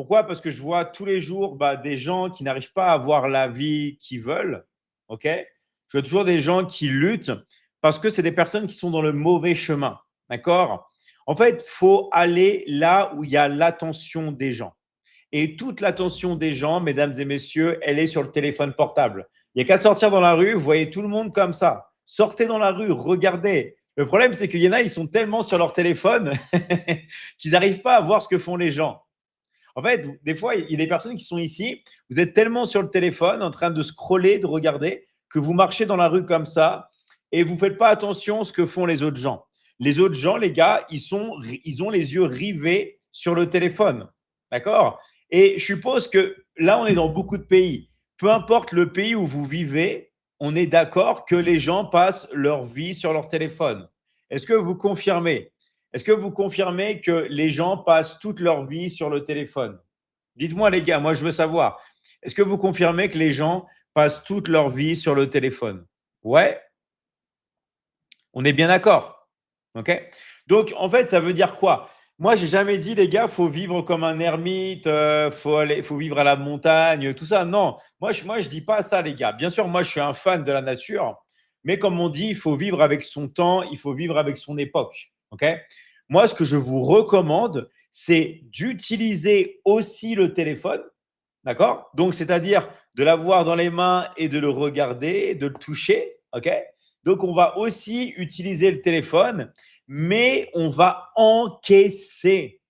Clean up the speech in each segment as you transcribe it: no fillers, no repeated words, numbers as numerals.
Pourquoi? Parce que je vois tous les jours des gens qui n'arrivent pas à avoir la vie qu'ils veulent. OK? Je vois toujours des gens qui luttent parce que c'est des personnes qui sont dans le mauvais chemin. D'accord? En fait, il faut aller là où il y a l'attention des gens. Et toute l'attention des gens, mesdames et messieurs, elle est sur le téléphone portable. Il n'y a qu'à sortir dans la rue, vous voyez tout le monde comme ça. Sortez dans la rue, regardez. Le problème, c'est qu'il y en a, ils sont tellement sur leur téléphone qu'ils n'arrivent pas à voir ce que font les gens. En fait, des fois, il y a des personnes qui sont ici, vous êtes tellement sur le téléphone, en train de scroller, de regarder, que vous marchez dans la rue comme ça et vous ne faites pas attention à ce que font les autres gens. Les autres gens, les gars, ils ont les yeux rivés sur le téléphone. D'accord? Et je suppose que là, on est dans beaucoup de pays. Peu importe le pays où vous vivez, on est d'accord que les gens passent leur vie sur leur téléphone. Est-ce que vous confirmez? Est-ce que vous confirmez que les gens passent toute leur vie sur le téléphone? Dites-moi les gars, moi je veux savoir. Est-ce que vous confirmez que les gens passent toute leur vie sur le téléphone? Ouais, on est bien d'accord. OK? Donc en fait, ça veut dire quoi? Moi, j'ai jamais dit les gars, faut vivre comme un ermite, faut vivre à la montagne, tout ça. Non, moi je dis pas ça les gars. Bien sûr, moi je suis un fan de la nature, mais comme on dit, il faut vivre avec son temps, il faut vivre avec son époque. OK? Moi, ce que je vous recommande, c'est d'utiliser aussi le téléphone. D'accord? Donc, c'est-à-dire de l'avoir dans les mains et de le regarder, de le toucher. OK? Donc, on va aussi utiliser le téléphone, mais on va encaisser.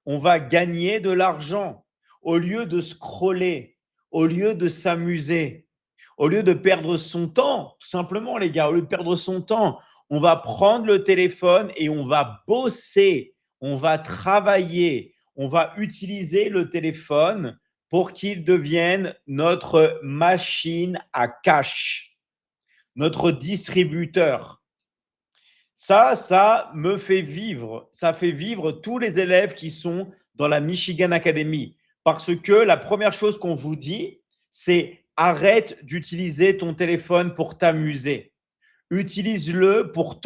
On va gagner de l'argent au lieu de scroller, au lieu de s'amuser, au lieu de perdre son temps, tout simplement, les gars, au lieu de perdre son temps, on va prendre le téléphone et on va bosser, on va travailler, on va utiliser le téléphone pour qu'il devienne notre machine à cash, notre distributeur. Ça me fait vivre. Ça fait vivre tous les élèves qui sont dans la Michigan Academy. Parce que la première chose qu'on vous dit, c'est arrête d'utiliser ton téléphone pour t'amuser. Utilise-le pour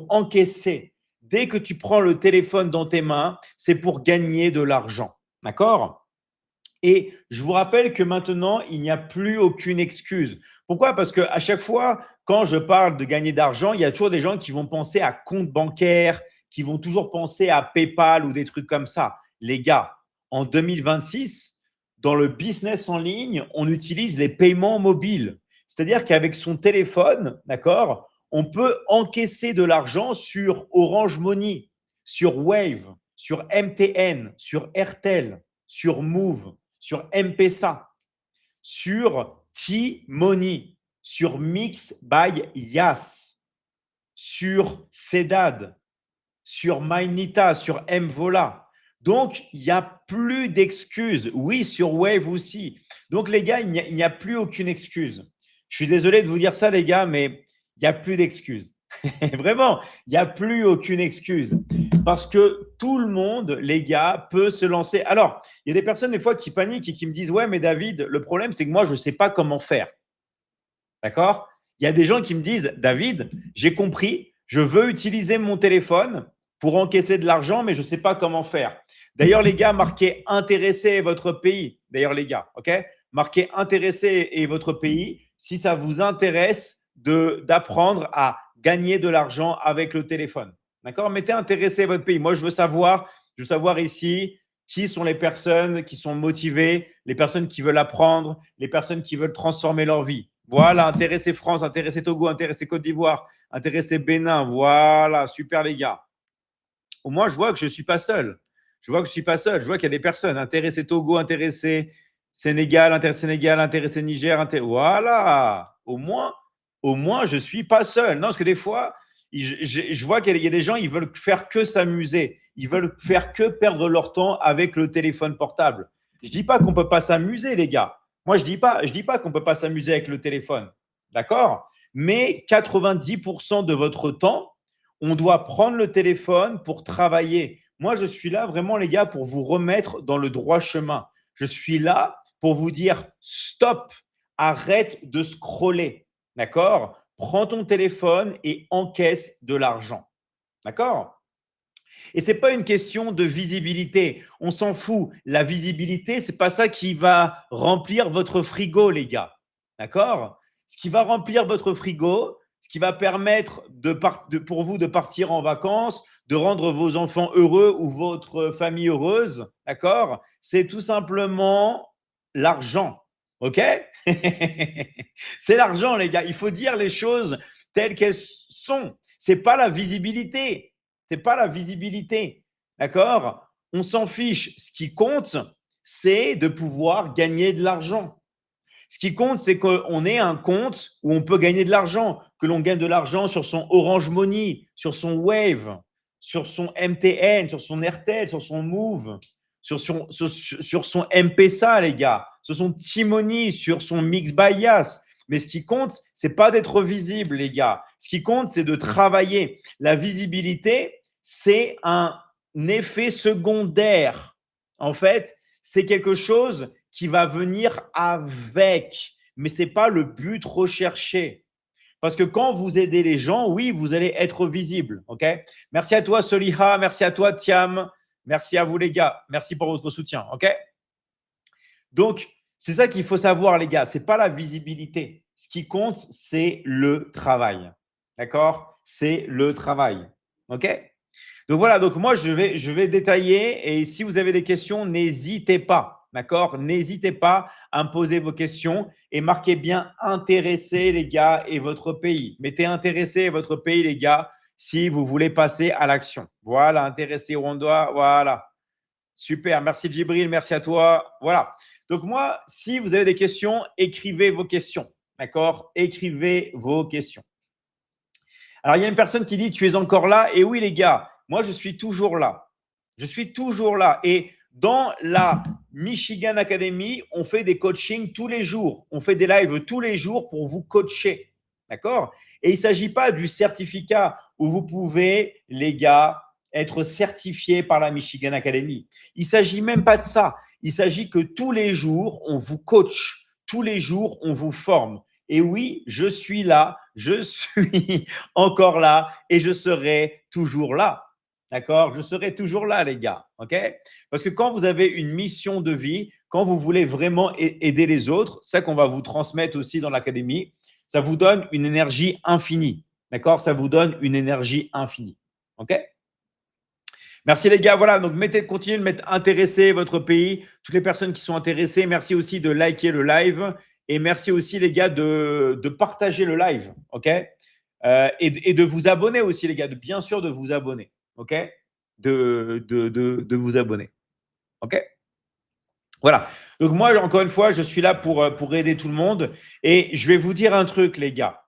encaisser. Dès que tu prends le téléphone dans tes mains, c'est pour gagner de l'argent. D'accord? Et je vous rappelle que maintenant, il n'y a plus aucune excuse. Pourquoi? Parce qu'à chaque fois, quand je parle de gagner d'argent, il y a toujours des gens qui vont penser à compte bancaire, qui vont toujours penser à PayPal ou des trucs comme ça. Les gars, en 2026, dans le business en ligne, on utilise les paiements mobiles. C'est-à-dire qu'avec son téléphone, d'accord, on peut encaisser de l'argent sur Orange Money, sur Wave, sur MTN, sur Airtel, sur Move, sur M-Pesa, sur T-Money, sur Mix by Yas, sur Cedad, sur Mainita, sur Mvola. Donc, il n'y a plus d'excuses. Oui, sur Wave aussi. Donc, les gars, il n'y a plus aucune excuse. Je suis désolé de vous dire ça, les gars, mais il n'y a plus d'excuses. Vraiment, il n'y a plus aucune excuse. Parce que tout le monde, les gars, peut se lancer. Alors, il y a des personnes, des fois, qui paniquent et qui me disent, ouais, mais David, le problème, c'est que moi, je ne sais pas comment faire. D'accord? Il y a des gens qui me disent, David, j'ai compris, je veux utiliser mon téléphone pour encaisser de l'argent, mais je ne sais pas comment faire. D'ailleurs, les gars, marquez intéressé votre pays. D'ailleurs, les gars, OK? Marquez intéressé et votre pays si ça vous intéresse d'apprendre à gagner de l'argent avec le téléphone. D'accord? Mettez intéressé votre pays. Moi, je veux savoir ici qui sont les personnes qui sont motivées, les personnes qui veulent apprendre, les personnes qui veulent transformer leur vie. Voilà, intéressé France, intéressé Togo, intéressé Côte d'Ivoire, intéressé Bénin. Voilà, super les gars. Au moins, je vois que je ne suis pas seul. Je vois que je ne suis pas seul. Je vois qu'il y a des personnes intéressées Togo, intéressées Sénégal, intéressées Niger. Voilà. Au moins, je ne suis pas seul. Non, parce que des fois, je vois qu'il y a des gens, ils veulent faire que s'amuser. Ils veulent faire que perdre leur temps avec le téléphone portable. Je ne dis pas qu'on ne peut pas s'amuser, les gars. Moi, je dis pas qu'on ne peut pas s'amuser avec le téléphone. D'accord? Mais 90% de votre temps, on doit prendre le téléphone pour travailler. Moi, je suis là vraiment, les gars, pour vous remettre dans le droit chemin. Je suis là pour vous dire stop, arrête de scroller. D'accord? Prends ton téléphone et encaisse de l'argent. D'accord? Et ce n'est pas une question de visibilité. On s'en fout. La visibilité, ce n'est pas ça qui va remplir votre frigo, les gars. D'accord? Ce qui va remplir votre frigo, ce qui va permettre pour vous de partir en vacances, de rendre vos enfants heureux ou votre famille heureuse, d'accord? C'est tout simplement l'argent. OK? C'est l'argent, les gars. Il faut dire les choses telles qu'elles sont. Ce n'est pas la visibilité. C'est pas la visibilité. D'accord? On s'en fiche. Ce qui compte, c'est de pouvoir gagner de l'argent. Ce qui compte, c'est qu'on ait un compte où on peut gagner de l'argent, que l'on gagne de l'argent sur son Orange Money, sur son Wave, sur son MTN, sur son Airtel, sur son Move, sur son M-Pesa, les gars, sur son T-Money, sur son Mix by Yas. Mais ce qui compte, c'est pas d'être visible, les gars. Ce qui compte, c'est de travailler. La visibilité, c'est un effet secondaire. En fait, c'est quelque chose qui va venir avec, mais ce n'est pas le but recherché. Parce que quand vous aidez les gens, oui, vous allez être visible. OK? Merci à toi, Soliha. Merci à toi, Tiam. Merci à vous, les gars. Merci pour votre soutien. OK? Donc, c'est ça qu'il faut savoir, les gars. Ce n'est pas la visibilité. Ce qui compte, c'est le travail. D'accord? C'est le travail. OK? Donc voilà, donc moi, je vais détailler. Et si vous avez des questions, n'hésitez pas. D'accord? N'hésitez pas à me poser vos questions et marquez bien intéressé, les gars, et votre pays. Mettez intéressé et votre pays, les gars, si vous voulez passer à l'action. Voilà, intéressé Rwanda. Voilà. Super. Merci Djibril. Merci à toi. Voilà. Donc moi, si vous avez des questions, écrivez vos questions. D'accord? Écrivez vos questions. Alors, il y a une personne qui dit, tu es encore là? Et oui, les gars, moi, je suis toujours là. Je suis toujours là. Et dans la Michigan Academy, on fait des coachings tous les jours. On fait des lives tous les jours pour vous coacher. D'accord? Et il ne s'agit pas du certificat où vous pouvez, les gars, être certifié par la Michigan Academy. Il ne s'agit même pas de ça. Il s'agit que tous les jours, on vous coach. Tous les jours, on vous forme. Et oui, je suis là. Je suis encore là et je serai toujours là. D'accord? Je serai toujours là, les gars. OK? Parce que quand vous avez une mission de vie, quand vous voulez vraiment aider les autres, ça qu'on va vous transmettre aussi dans l'académie, ça vous donne une énergie infinie. D'accord? Ça vous donne une énergie infinie. OK? Merci les gars. Voilà, donc continuez de mettre intéressé votre pays. Toutes les personnes qui sont intéressées, merci aussi de liker le live. Et merci aussi les gars de partager le live. OK? Et de vous abonner aussi, les gars. Bien sûr, de vous abonner. OK? De vous abonner. OK? Voilà. Donc, moi, encore une fois, je suis là pour aider tout le monde. Et je vais vous dire un truc, les gars.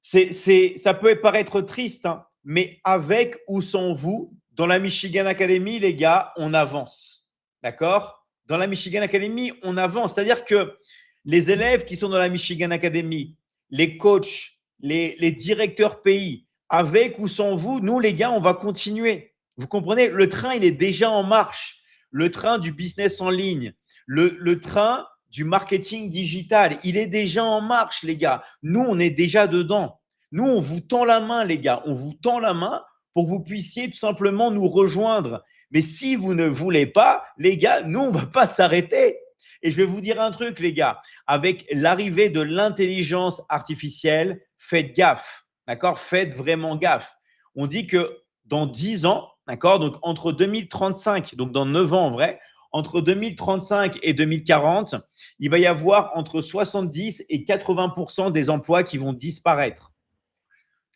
Ça peut paraître triste, hein, mais avec ou sans vous, dans la Michigan Academy, les gars, on avance. D'accord? Dans la Michigan Academy, on avance. C'est-à-dire que les élèves qui sont dans la Michigan Academy, les coachs, les directeurs pays, avec ou sans vous, nous, les gars, on va continuer. Vous comprenez? Le train, il est déjà en marche. Le train du business en ligne, le train du marketing digital, il est déjà en marche, les gars. Nous, on est déjà dedans. Nous, on vous tend la main, les gars. On vous tend la main pour que vous puissiez tout simplement nous rejoindre. Mais si vous ne voulez pas, les gars, nous, on ne va pas s'arrêter. Et je vais vous dire un truc, les gars. Avec l'arrivée de l'intelligence artificielle, faites gaffe. D'accord? Faites vraiment gaffe. On dit que dans 10 ans, d'accord, donc entre 2035, donc dans 9 ans en vrai, entre 2035 et 2040, il va y avoir entre 70 et 80% des emplois qui vont disparaître.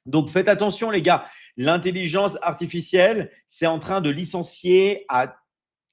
Donc, faites attention, les gars. L'intelligence artificielle, c'est en train de licencier à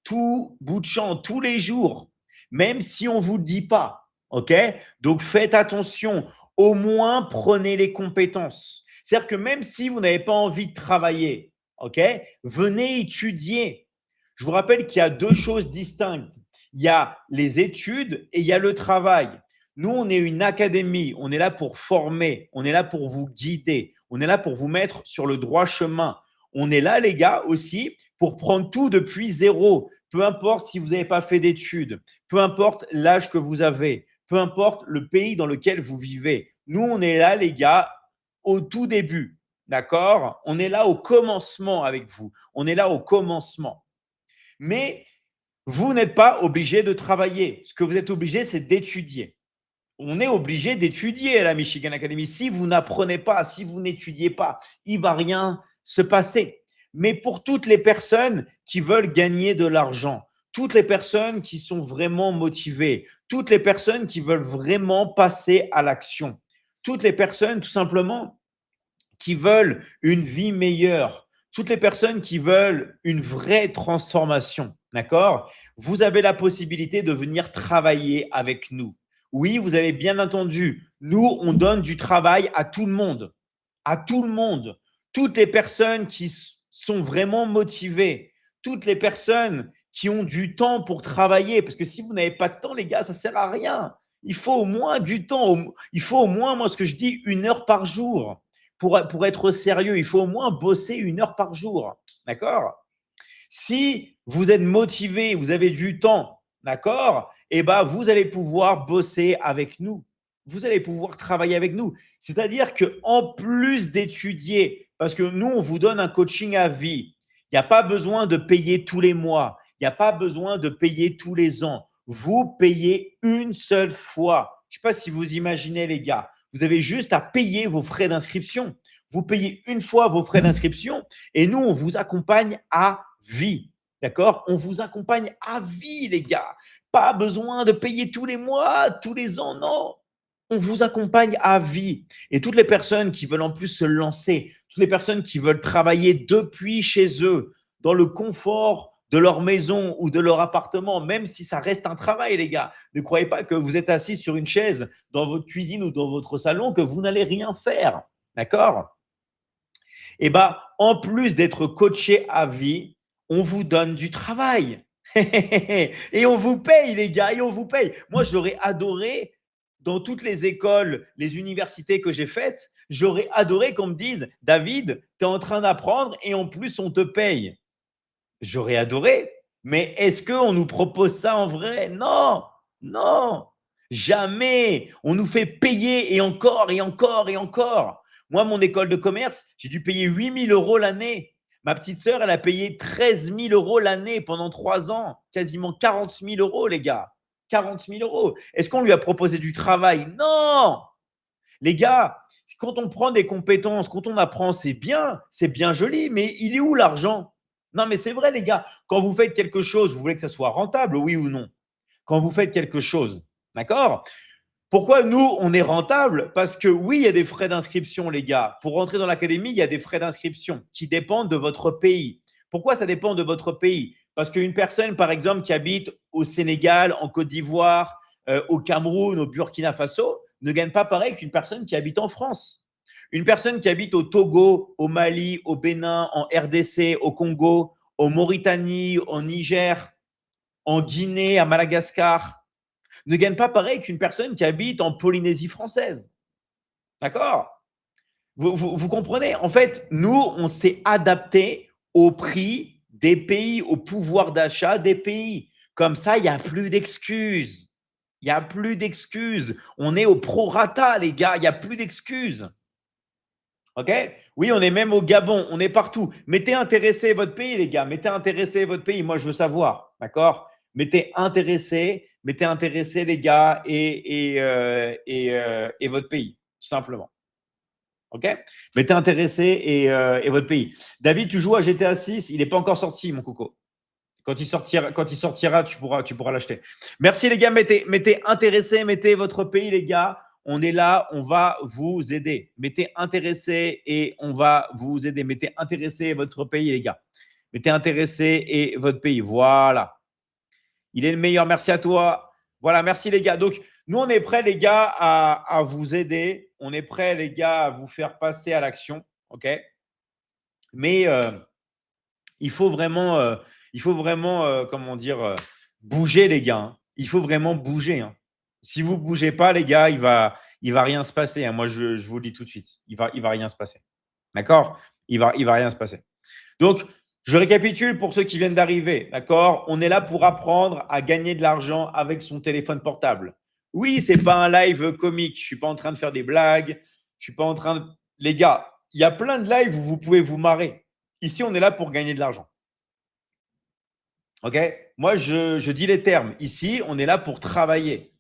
tout bout de champ, tous les jours, même si on ne vous le dit pas. OK? Donc, faites attention. Au moins, prenez les compétences. C'est-à-dire que même si vous n'avez pas envie de travailler, OK, venez étudier. Je vous rappelle qu'il y a deux choses distinctes. Il y a les études et il y a le travail. Nous, on est une académie. On est là pour former. On est là pour vous guider. On est là pour vous mettre sur le droit chemin. On est là, les gars, aussi pour prendre tout depuis zéro. Peu importe si vous n'avez pas fait d'études, peu importe l'âge que vous avez, peu importe le pays dans lequel vous vivez. Nous, on est là, les gars, au tout début. d'accord? On est là au commencement avec vous. On est là au commencement. Mais vous n'êtes pas obligé de travailler. Ce que vous êtes obligé, c'est d'étudier. On est obligé d'étudier à la Michigan Academy. Si vous n'apprenez pas, si vous n'étudiez pas, il ne va rien se passer. Mais pour toutes les personnes qui veulent gagner de l'argent, toutes les personnes qui sont vraiment motivées, toutes les personnes qui veulent vraiment passer à l'action, toutes les personnes tout simplement qui veulent une vie meilleure, toutes les personnes qui veulent une vraie transformation, d'accord? Vous avez la possibilité de venir travailler avec nous. Oui, vous avez bien entendu, nous, on donne du travail à tout le monde, à tout le monde. Toutes les personnes qui sont vraiment motivées, toutes les personnes qui ont du temps pour travailler, parce que si vous n'avez pas de temps, les gars, ça ne sert à rien. Il faut au moins du temps. Il faut au moins, moi, ce que je dis, 1 heure par jour. Pour être sérieux, il faut au moins bosser 1 heure par jour. D'accord? Si vous êtes motivé, vous avez du temps, d'accord? Eh bien, vous allez pouvoir bosser avec nous. Vous allez pouvoir travailler avec nous. C'est-à-dire qu'en plus d'étudier, parce que nous, on vous donne un coaching à vie, il n'y a pas besoin de payer tous les mois, il n'y a pas besoin de payer tous les ans. Vous payez une seule fois. Je ne sais pas si vous imaginez, les gars. Vous avez juste à payer vos frais d'inscription. Vous payez une fois vos frais d'inscription et nous, on vous accompagne à vie. D'accord? On vous accompagne à vie, les gars. Pas besoin de payer tous les mois, tous les ans, non. On vous accompagne à vie. Et toutes les personnes qui veulent en plus se lancer, toutes les personnes qui veulent travailler depuis chez eux, dans le confort de leur maison ou de leur appartement, même si ça reste un travail, les gars. Ne croyez pas que vous êtes assis sur une chaise dans votre cuisine ou dans votre salon, que vous n'allez rien faire. D'accord? Eh bien, en plus d'être coaché à vie, on vous donne du travail. Et on vous paye, les gars, et on vous paye. Moi, j'aurais adoré, dans toutes les écoles, les universités que j'ai faites, j'aurais adoré qu'on me dise, David, tu es en train d'apprendre et en plus, on te paye. J'aurais adoré. Mais est-ce qu'on nous propose ça en vrai? Non, non, jamais. On nous fait payer et encore et encore et encore. Moi, mon école de commerce, j'ai dû payer 8 000 € l'année. Ma petite sœur, elle a payé 13 000 € l'année pendant 3 ans. Quasiment 40 000 €, les gars. 40 000 €. Est-ce qu'on lui a proposé du travail? Non. Les gars, quand on prend des compétences, quand on apprend, c'est bien joli, mais il est où l'argent? Non, mais c'est vrai, les gars. Quand vous faites quelque chose, vous voulez que ça soit rentable, oui ou non? Quand vous faites quelque chose, d'accord? Pourquoi nous, on est rentable? Parce que oui, il y a des frais d'inscription, les gars. Pour rentrer dans l'académie, il y a des frais d'inscription qui dépendent de votre pays. Pourquoi ça dépend de votre pays? Parce qu'une personne, par exemple, qui habite au Sénégal, en Côte d'Ivoire, au Cameroun, au Burkina Faso, ne gagne pas pareil qu'une personne qui habite en France. Une personne qui habite au Togo, au Mali, au Bénin, en RDC, au Congo, au Mauritanie, au Niger, en Guinée, à Madagascar, ne gagne pas pareil qu'une personne qui habite en Polynésie française. D'accord? Vous comprenez? En fait, nous, on s'est adapté au prix des pays, au pouvoir d'achat des pays. Comme ça, il n'y a plus d'excuses. Il n'y a plus d'excuses. On est au prorata, les gars. Il n'y a plus d'excuses. OK? Oui, on est même au Gabon. On est partout. Mettez intéressé votre pays, les gars. Mettez intéressé votre pays. Moi, je veux savoir. D'accord? Mettez intéressé, les gars, et votre pays, tout simplement. OK? Mettez intéressé et votre pays. David, tu joues à GTA 6. Il n'est pas encore sorti, mon coco. Quand il sortira, tu pourras l'acheter. Merci, les gars. Mettez intéressé, mettez votre pays, les gars. On est là, on va vous aider. Mettez intéressé et on va vous aider. Mettez intéressé votre pays, les gars. Mettez intéressé et votre pays. Voilà. Il est le meilleur. Merci à toi. Voilà, merci, les gars. Donc, nous, on est prêts, les gars, à vous aider. On est prêts, les gars, à vous faire passer à l'action. OK? Mais il faut vraiment, comment dire, bouger, les gars. Hein. Il faut vraiment bouger. Hein. Si vous ne bougez pas, les gars, il va rien se passer. Hein. Moi, je vous le dis tout de suite. Il va rien se passer. D'accord? Il va rien se passer. Donc, je récapitule pour ceux qui viennent d'arriver. D'accord? On est là pour apprendre à gagner de l'argent avec son téléphone portable. Oui, ce n'est pas un live comique. Je ne suis pas en train de faire des blagues. Je suis pas en train de… Les gars, il y a plein de lives où vous pouvez vous marrer. Ici, on est là pour gagner de l'argent. OK? Moi, je dis les termes. Ici, on est là pour travailler.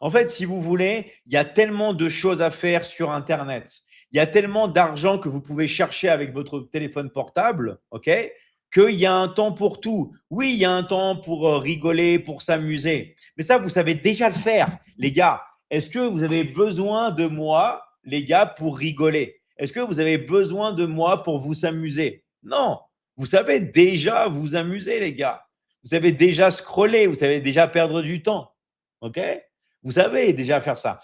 En fait, si vous voulez, il y a tellement de choses à faire sur Internet. Il y a tellement d'argent que vous pouvez chercher avec votre téléphone portable, OK? Qu'il y a un temps pour tout. Oui, il y a un temps pour rigoler, pour s'amuser. Mais ça, vous savez déjà le faire, les gars. Est-ce que vous avez besoin de moi, les gars, pour rigoler? Est-ce que vous avez besoin de moi pour vous amuser? Non. Vous savez déjà vous amuser, les gars. Vous savez déjà scroller, vous savez déjà perdre du temps. OK? Vous savez déjà faire ça.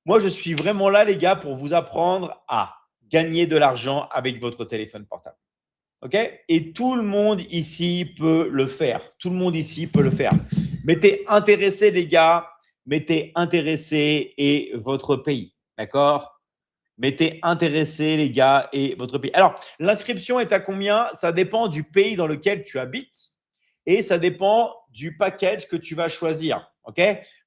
Moi, je suis vraiment là, les gars, pour vous apprendre à gagner de l'argent avec votre téléphone portable. OK? Et tout le monde ici peut le faire. Tout le monde ici peut le faire. Mettez intéressé, les gars. Mettez intéressé et votre pays. D'accord? Mettez intéressé, les gars, et votre pays. Alors, l'inscription est à combien? Ça dépend du pays dans lequel tu habites et ça dépend du package que tu vas choisir. OK?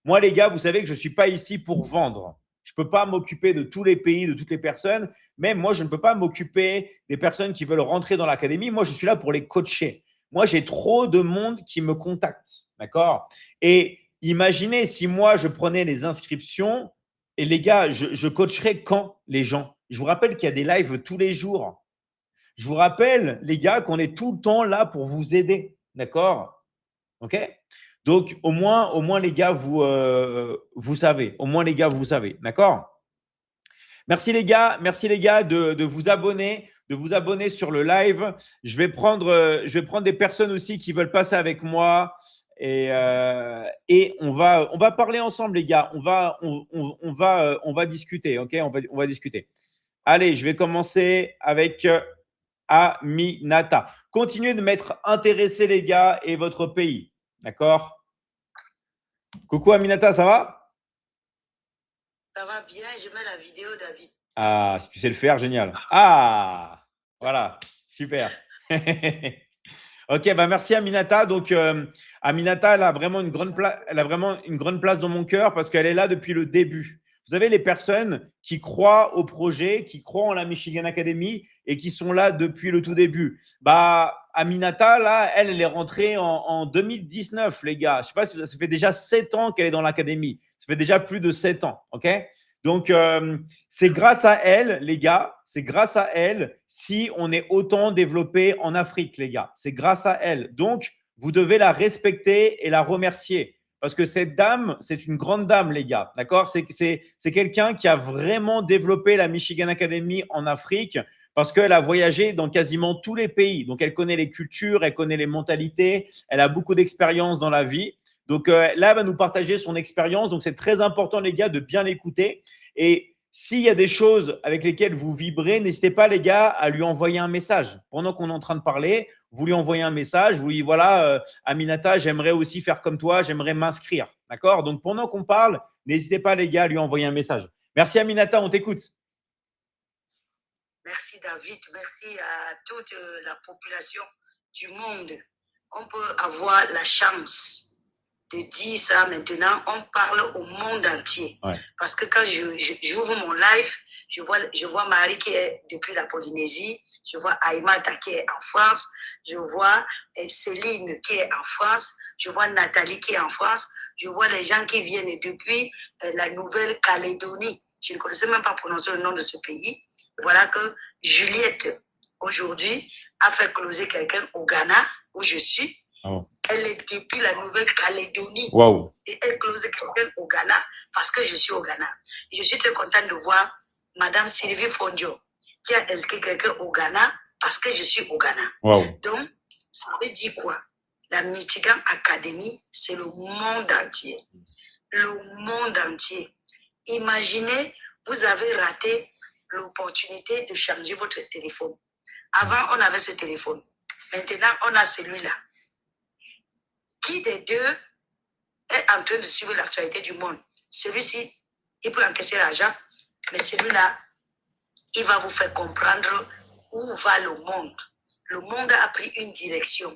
Moi, les gars, vous savez que je ne suis pas ici pour vendre. Je ne peux pas m'occuper de tous les pays, de toutes les personnes. Même moi, je ne peux pas m'occuper des personnes qui veulent rentrer dans l'académie. Moi, je suis là pour les coacher. Moi, j'ai trop de monde qui me contacte. D'accord? Et imaginez si moi, je prenais les inscriptions et les gars, je coacherai quand les gens? Je vous rappelle qu'il y a des lives tous les jours. Je vous rappelle, les gars, qu'on est tout le temps là pour vous aider. D'accord? OK? Donc, au moins les gars, vous savez. Au moins, les gars, vous savez. D'accord? Merci les gars, de vous abonner sur le live. Je vais prendre des personnes aussi qui veulent passer avec moi et on va parler ensemble les gars. On va discuter, ok? On va discuter. Allez, je vais commencer avec Aminata. Continuez de m'être intéressés les gars et votre pays, d'accord? Coucou Aminata, ça va? Ça va bien, je mets la vidéo, David. Ah, si tu sais le faire, génial. Ah, voilà, super. Ok, bah merci Aminata. Donc, Aminata, elle a vraiment une grande place dans mon cœur parce qu'elle est là depuis le début. Vous savez, les personnes qui croient au projet, qui croient en la Michigan Academy et qui sont là depuis le tout début. Bah, Aminata, là, elle est rentrée en 2019, les gars. Je sais pas si ça fait déjà 7 ans qu'elle est dans l'académie. Ça fait déjà plus de 7 ans, ok? Donc, c'est grâce à elle, les gars, c'est grâce à elle si on est autant développé en Afrique, les gars. C'est grâce à elle. Donc, vous devez la respecter et la remercier. Parce que cette dame, c'est une grande dame, les gars. D'accord? C'est quelqu'un qui a vraiment développé la Michigan Academy en Afrique parce qu'elle a voyagé dans quasiment tous les pays. Donc, elle connaît les cultures, elle connaît les mentalités, elle a beaucoup d'expérience dans la vie. Donc là, elle va nous partager son expérience. Donc, c'est très important, les gars, de bien l'écouter. Et s'il y a des choses avec lesquelles vous vibrez, n'hésitez pas, les gars, à lui envoyer un message. Pendant qu'on est en train de parler, vous lui envoyez un message. Vous lui dites, voilà, Aminata, j'aimerais aussi faire comme toi, j'aimerais m'inscrire. D'accord? Donc, pendant qu'on parle, n'hésitez pas, les gars, à lui envoyer un message. Merci, Aminata, on t'écoute. Merci, David. Merci à toute la population du monde. On peut avoir la chance de dire ça maintenant. On parle au monde entier. Ouais. Parce que quand j'ouvre mon live, je vois Marie qui est depuis la Polynésie, je vois Aïmata qui est en France, je vois Céline qui est en France, je vois Nathalie qui est en France, je vois les gens qui viennent depuis la Nouvelle-Calédonie. Je ne connaissais même pas prononcer le nom de ce pays. Voilà que Juliette, aujourd'hui, a fait closer quelqu'un au Ghana, où je suis. Oh. Elle est depuis la Nouvelle-Calédonie. Wow. Et elle close quelqu'un au Ghana parce que je suis au Ghana. Et je suis très contente de voir Madame Sylvie Fondio qui a inscrit quelqu'un au Ghana parce que je suis au Ghana. Wow. Donc, ça veut dire quoi? La Michigan Academy, c'est le monde entier. Le monde entier. Imaginez, vous avez raté l'opportunité de changer votre téléphone. Avant, on avait ce téléphone. Maintenant, on a celui-là. Qui des deux est en train de suivre l'actualité du monde? Celui-ci, il peut encaisser l'argent, mais celui-là, il va vous faire comprendre où va le monde. Le monde a pris une direction.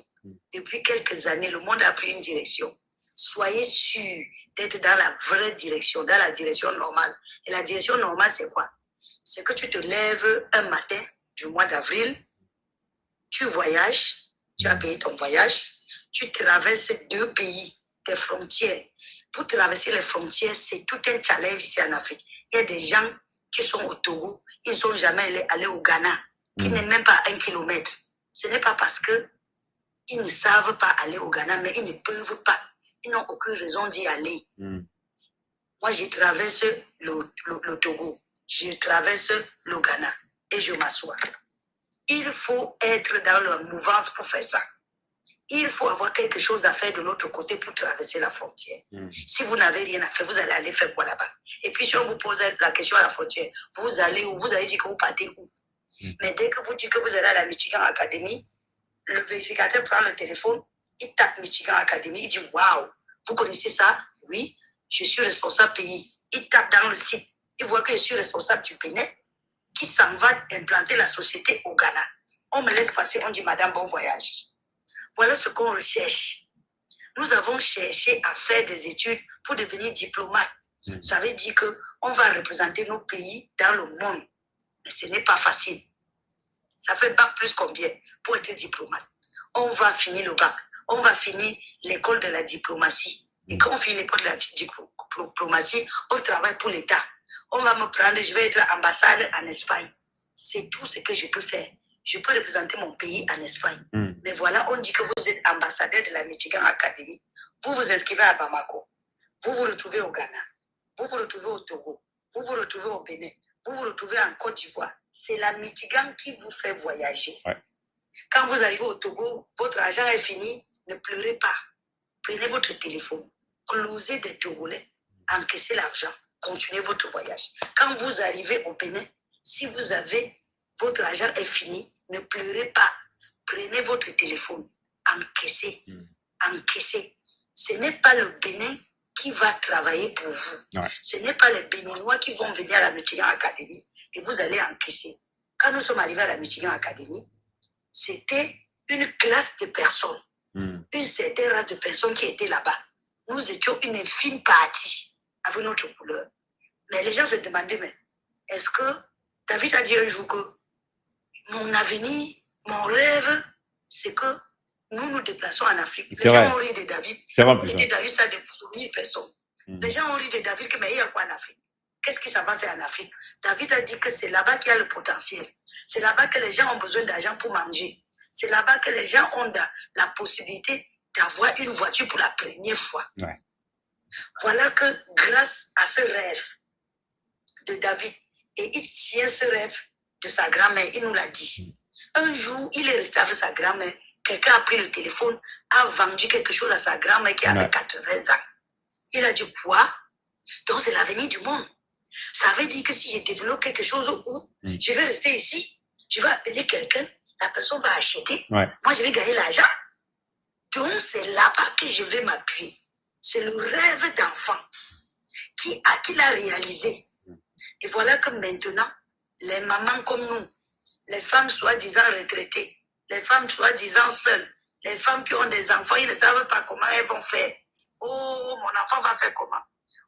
Depuis quelques années, le monde a pris une direction. Soyez sûr d'être dans la vraie direction, dans la direction normale. Et la direction normale, c'est quoi? c'est que tu te lèves un matin du mois d'avril, tu voyages, tu as payé ton voyage, tu traverses 2 pays, des frontières. Pour traverser les frontières, c'est tout un challenge ici en Afrique. Il y a des gens qui sont au Togo, ils ne sont jamais allés au Ghana, qui n'est même pas à 1 kilomètre. Ce n'est pas parce qu'ils ne savent pas aller au Ghana, mais ils ne peuvent pas. Ils n'ont aucune raison d'y aller. Moi, je traverse le Togo, je traverse le Ghana et je m'assois. Il faut être dans la mouvance pour faire ça. Il faut avoir quelque chose à faire de l'autre côté pour traverser la frontière. Si vous n'avez rien à faire, vous allez aller faire quoi là-bas? Et puis, si on vous pose la question à la frontière, vous allez où? Vous allez dire que vous partez où? Mais dès que vous dites que vous allez à la Michigan Academy, le vérificateur prend le téléphone, il tape Michigan Academy, il dit « Waouh, vous connaissez ça? Oui, je suis responsable pays. » Il tape dans le site, il voit que je suis responsable du Bénin, qui s'en va implanter la société au Ghana. On me laisse passer, on dit « Madame, bon voyage. » Voilà ce qu'on recherche. Nous avons cherché à faire des études pour devenir diplomate. Ça veut dire qu'on va représenter nos pays dans le monde. Mais ce n'est pas facile. Ça fait bac plus combien pour être diplomate? On va finir le bac. On va finir l'école de la diplomatie. Et quand on finit l'école de la diplomatie, on travaille pour l'État. On va me prendre, je vais être ambassadeur en Espagne. C'est tout ce que je peux faire. Je peux représenter mon pays en Espagne. Mais voilà, on dit que vous êtes ambassadeur de la Michigan Academy. Vous vous inscrivez à Bamako. Vous vous retrouvez au Ghana. Vous vous retrouvez au Togo. Vous vous retrouvez au Bénin. Vous vous retrouvez en Côte d'Ivoire. C'est la Michigan qui vous fait voyager. Quand vous arrivez au Togo, votre argent est fini. Ne pleurez pas. Prenez votre téléphone. Closez des Togolais. Encaissez l'argent. Continuez votre voyage. Quand vous arrivez au Bénin, si vous avez votre argent est fini, ne pleurez pas. Prenez votre téléphone, encaissez, encaissez. Ce n'est pas le Bénin qui va travailler pour vous. Ce n'est pas les Béninois qui vont venir à la Michigan Academy et vous allez encaisser. Quand nous sommes arrivés à la Michigan Academy, c'était une classe de personnes, une certaine race de personnes qui étaient là-bas. Nous étions une infime partie avec notre couleur. Mais les gens se demandaient, mais est-ce que David a dit un jour que mon avenir, mon rêve, c'est que nous nous déplaçons en Afrique. Les gens ont ri de David. C'est vrai, il était dans une salle de 1000 personnes. Les gens ont ri de David que mais il y a quoi en Afrique? Qu'est-ce que ça va faire en Afrique? David a dit que c'est là-bas qu'il y a le potentiel. C'est là-bas que les gens ont besoin d'argent pour manger. C'est là-bas que les gens ont la possibilité d'avoir une voiture pour la première fois. Voilà que grâce à ce rêve de David, et il tient ce rêve de sa grand-mère, il nous l'a dit. Un jour, il est resté avec sa grand-mère. Quelqu'un a pris le téléphone, a vendu quelque chose à sa grand-mère qui avait 80 ans. Il a dit quoi? Donc c'est l'avenir du monde. Ça veut dire que si je développe quelque chose où je vais rester ici, je vais appeler quelqu'un, la personne va acheter, moi je vais gagner l'argent. Donc c'est là-bas que je vais m'appuyer. C'est le rêve d'enfant qu'il a réalisé. Et voilà que maintenant, les mamans comme nous, les femmes soi-disant retraitées, les femmes soi-disant seules, les femmes qui ont des enfants, ils ne savent pas comment elles vont faire. Oh, mon enfant va faire comment?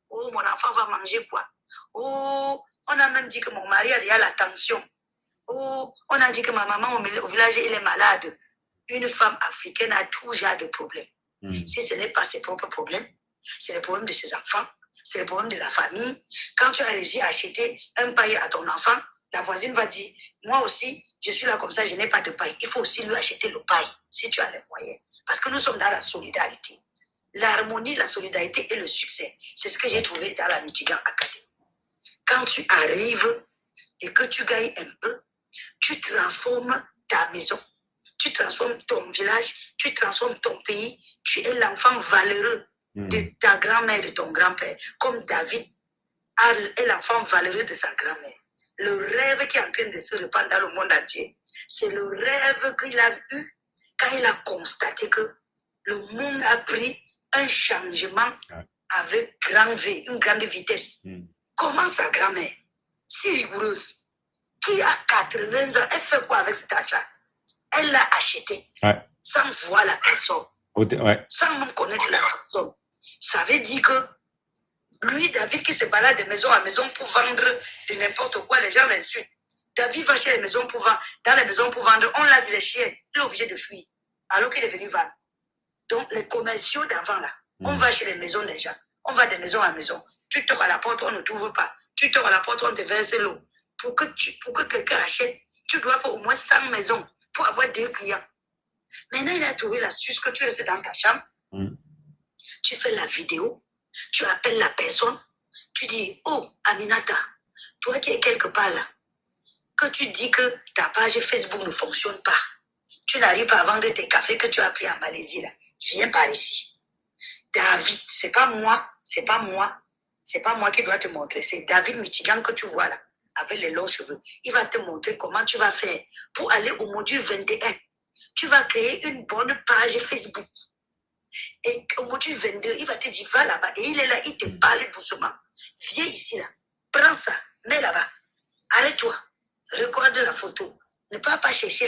Oh, mon enfant va manger quoi? Oh, on a même dit que mon mari a déjà la tension. Oh, on a dit que ma maman au village, elle est malade. Une femme africaine a tout genre de problèmes. Si ce n'est pas ses propres problèmes, c'est le problème de ses enfants, c'est le problème de la famille. Quand tu as réussi à acheter un paille à ton enfant, la voisine va dire, moi aussi, je suis là comme ça, je n'ai pas de paille. Il faut aussi lui acheter le paille, si tu as les moyens. Parce que nous sommes dans la solidarité. L'harmonie, la solidarité et le succès. C'est ce que j'ai trouvé dans la Michigan Academy. Quand tu arrives et que tu gagnes un peu, tu transformes ta maison, tu transformes ton village, tu transformes ton pays. Tu es l'enfant valeureux de ta grand-mère, de ton grand-père. Comme David est l'enfant valeureux de sa grand-mère. Le rêve qui est en train de se répandre dans le monde entier, c'est le rêve qu'il a eu quand il a constaté que le monde a pris un changement avec grand V, une grande vitesse. Comment sa grand-mère, si rigoureuse, qui a 80 ans, elle fait quoi avec cet argent? Elle l'a acheté sans voir la personne, sans même connaître la personne. Ça veut dire que Lui, David, qui se balade de maison à maison pour vendre de n'importe quoi, les gens l'insultent. David va chez les maisons pour vendre, dans les maisons pour vendre, on lâche les chiens, il est obligé de fuir, alors qu'il est venu vendre. Donc, les commerciaux d'avant, là, on va chez les maisons des gens, on va de maison à maison. Tu toques à la porte, on ne t'ouvre pas. Tu toques à la porte, on te verse l'eau. Pour que quelqu'un achète, tu dois faire au moins 100 maisons pour avoir 2 clients. Maintenant, il a trouvé l'astuce que tu restes dans ta chambre, tu fais la vidéo, tu appelles la personne, tu dis, oh, Aminata, toi qui es quelque part là, que tu dis que ta page Facebook ne fonctionne pas, tu n'arrives pas à vendre tes cafés que tu as pris en Malaisie là, viens par ici. David, c'est pas moi qui dois te montrer, c'est David Michigan que tu vois là, avec les longs cheveux. Il va te montrer comment tu vas faire pour aller au module 21. Tu vas créer une bonne page Facebook. Et au module 22, il va te dire, va là-bas. Et il est là, il te parle doucement. Viens ici, là. Prends ça, mets là-bas. Arrête-toi. Regarde la photo. Ne pas chercher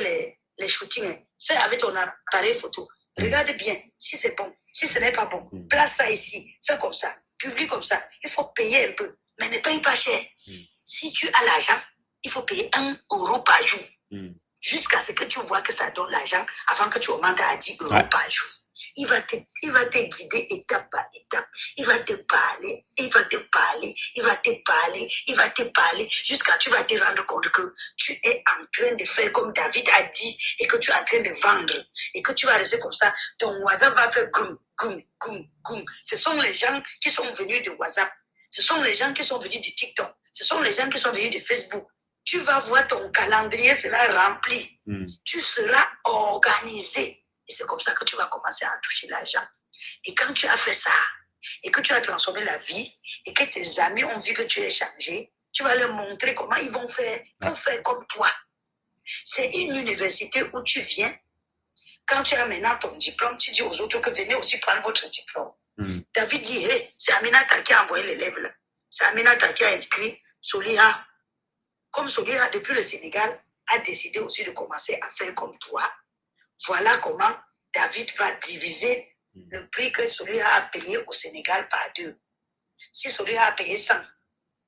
les shootings. Fais avec ton appareil photo. Regarde bien si c'est bon. Si ce n'est pas bon, place ça ici. Fais comme ça. Publie comme ça. Il faut payer un peu. Mais ne paye pas cher. Si tu as l'argent, il faut payer 1 € par jour. Jusqu'à ce que tu vois que ça donne l'argent avant que tu augmentes à 10 € par jour. Il va te guider étape par étape. Il va te parler, il va te parler, il va te parler, il va te parler, jusqu'à ce que tu vas te rendre compte que tu es en train de faire comme David a dit et que tu es en train de vendre. Et que tu vas rester comme ça. Ton WhatsApp va faire goum, goum, goum, goum. Ce sont les gens qui sont venus de WhatsApp. Ce sont les gens qui sont venus du TikTok. Ce sont les gens qui sont venus de Facebook. Tu vas voir ton calendrier sera rempli. Tu seras organisé. Et c'est comme ça que tu vas commencer à toucher l'argent. Et quand tu as fait ça, et que tu as transformé la vie, et que tes amis ont vu que tu es changé, tu vas leur montrer comment ils vont faire pour faire comme toi. C'est une université où tu viens. Quand tu as maintenant ton diplôme, tu dis aux autres que venez aussi prendre votre diplôme. David dit, hey, c'est Aminata qui a envoyé l'élève là. C'est Aminata qui a inscrit Soliha. Comme Soliha, depuis le Sénégal, a décidé aussi de commencer à faire comme toi. Voilà comment David va diviser le prix que Soliha a payé au Sénégal par 2. Si Soliha a payé 100,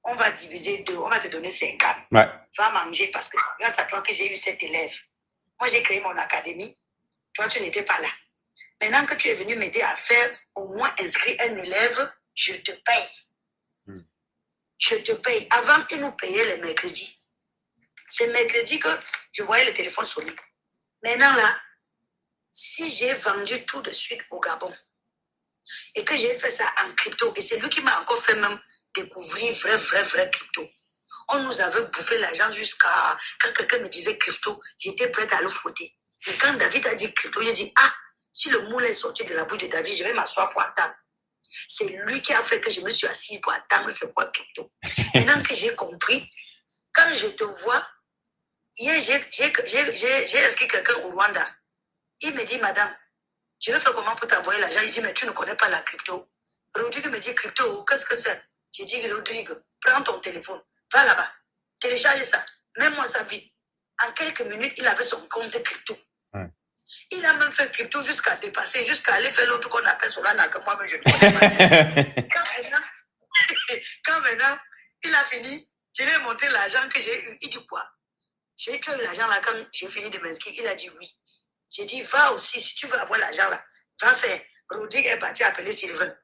on va diviser 2, on va te donner 50. Va manger parce que c'est grâce à toi que j'ai eu 7 élèves. Moi, j'ai créé mon académie. Toi, tu n'étais pas là. Maintenant que tu es venu m'aider à faire au moins inscrire un élève, je te paye. Je te paye. Avant, ils nous payaient les mercredis. C'est mercredi que je voyais le téléphone sonner. Maintenant, là, si j'ai vendu tout de suite au Gabon et que j'ai fait ça en crypto, et c'est lui qui m'a encore fait même découvrir vrai crypto. On nous avait bouffé l'argent jusqu'à... Quand quelqu'un me disait crypto, j'étais prête à le fouetter. Mais quand David a dit crypto, j'ai dit, ah, si le moule est sorti de la bouche de David, je vais m'asseoir pour attendre. C'est lui qui a fait que je me suis assise pour attendre c'est quoi crypto. Maintenant que j'ai compris, quand je te vois, hier, j'ai inscrit quelqu'un au Rwanda. Il me dit, madame, je vais faire comment pour t'envoyer l'argent? Il dit, mais tu ne connais pas la crypto. Rodrigue me dit, crypto, qu'est-ce que c'est? J'ai dit, Rodrigue, prends ton téléphone, va là-bas, télécharge ça, mets-moi ça vite. En quelques minutes, il avait son compte crypto. Il a même fait crypto jusqu'à dépasser, jusqu'à aller faire l'autre qu'on appelle Solana, que moi-même je ne connais pas. Quand maintenant, il a fini, je lui ai montré l'argent que j'ai eu. Il dit quoi? J'ai eu l'argent là quand j'ai fini de m'inscrire. Il a dit oui. J'ai dit, va aussi, si tu veux avoir l'argent là, va faire. Rodrigue est parti appeler Sylvain.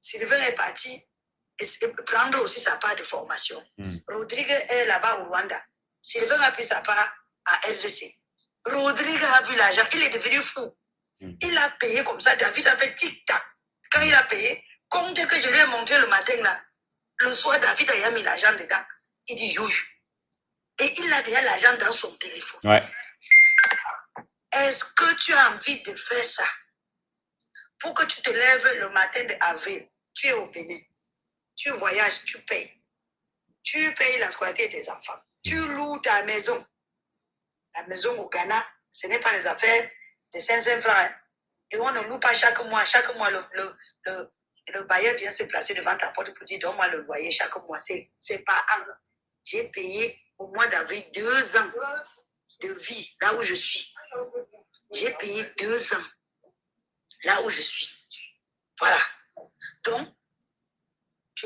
Sylvain est parti prendre aussi sa part de formation. Rodrigue est là-bas au Rwanda. Sylvain a pris sa part à RDC. Rodrigue a vu l'argent, il est devenu fou. Il a payé comme ça, David a fait tic-tac. Quand il a payé, comme dès que je lui ai montré le matin là, le soir, David a mis l'argent dedans. Il dit, you. Et il a déjà l'argent dans son téléphone. Est-ce que tu as envie de faire ça? Pour que tu te lèves le matin d'avril, tu es au Bénin, tu voyages, tu payes. Tu payes la scolarité de tes enfants. Tu loues ta maison. La maison au Ghana, ce n'est pas les affaires de 500 francs. Et on ne loue pas chaque mois. Chaque mois, le bailleur vient se placer devant ta porte pour dire, donne-moi le loyer chaque mois. C'est pas un. J'ai payé au mois d'avril 2 ans de vie, là où je suis. J'ai payé 2 ans, là où je suis. Voilà. Donc,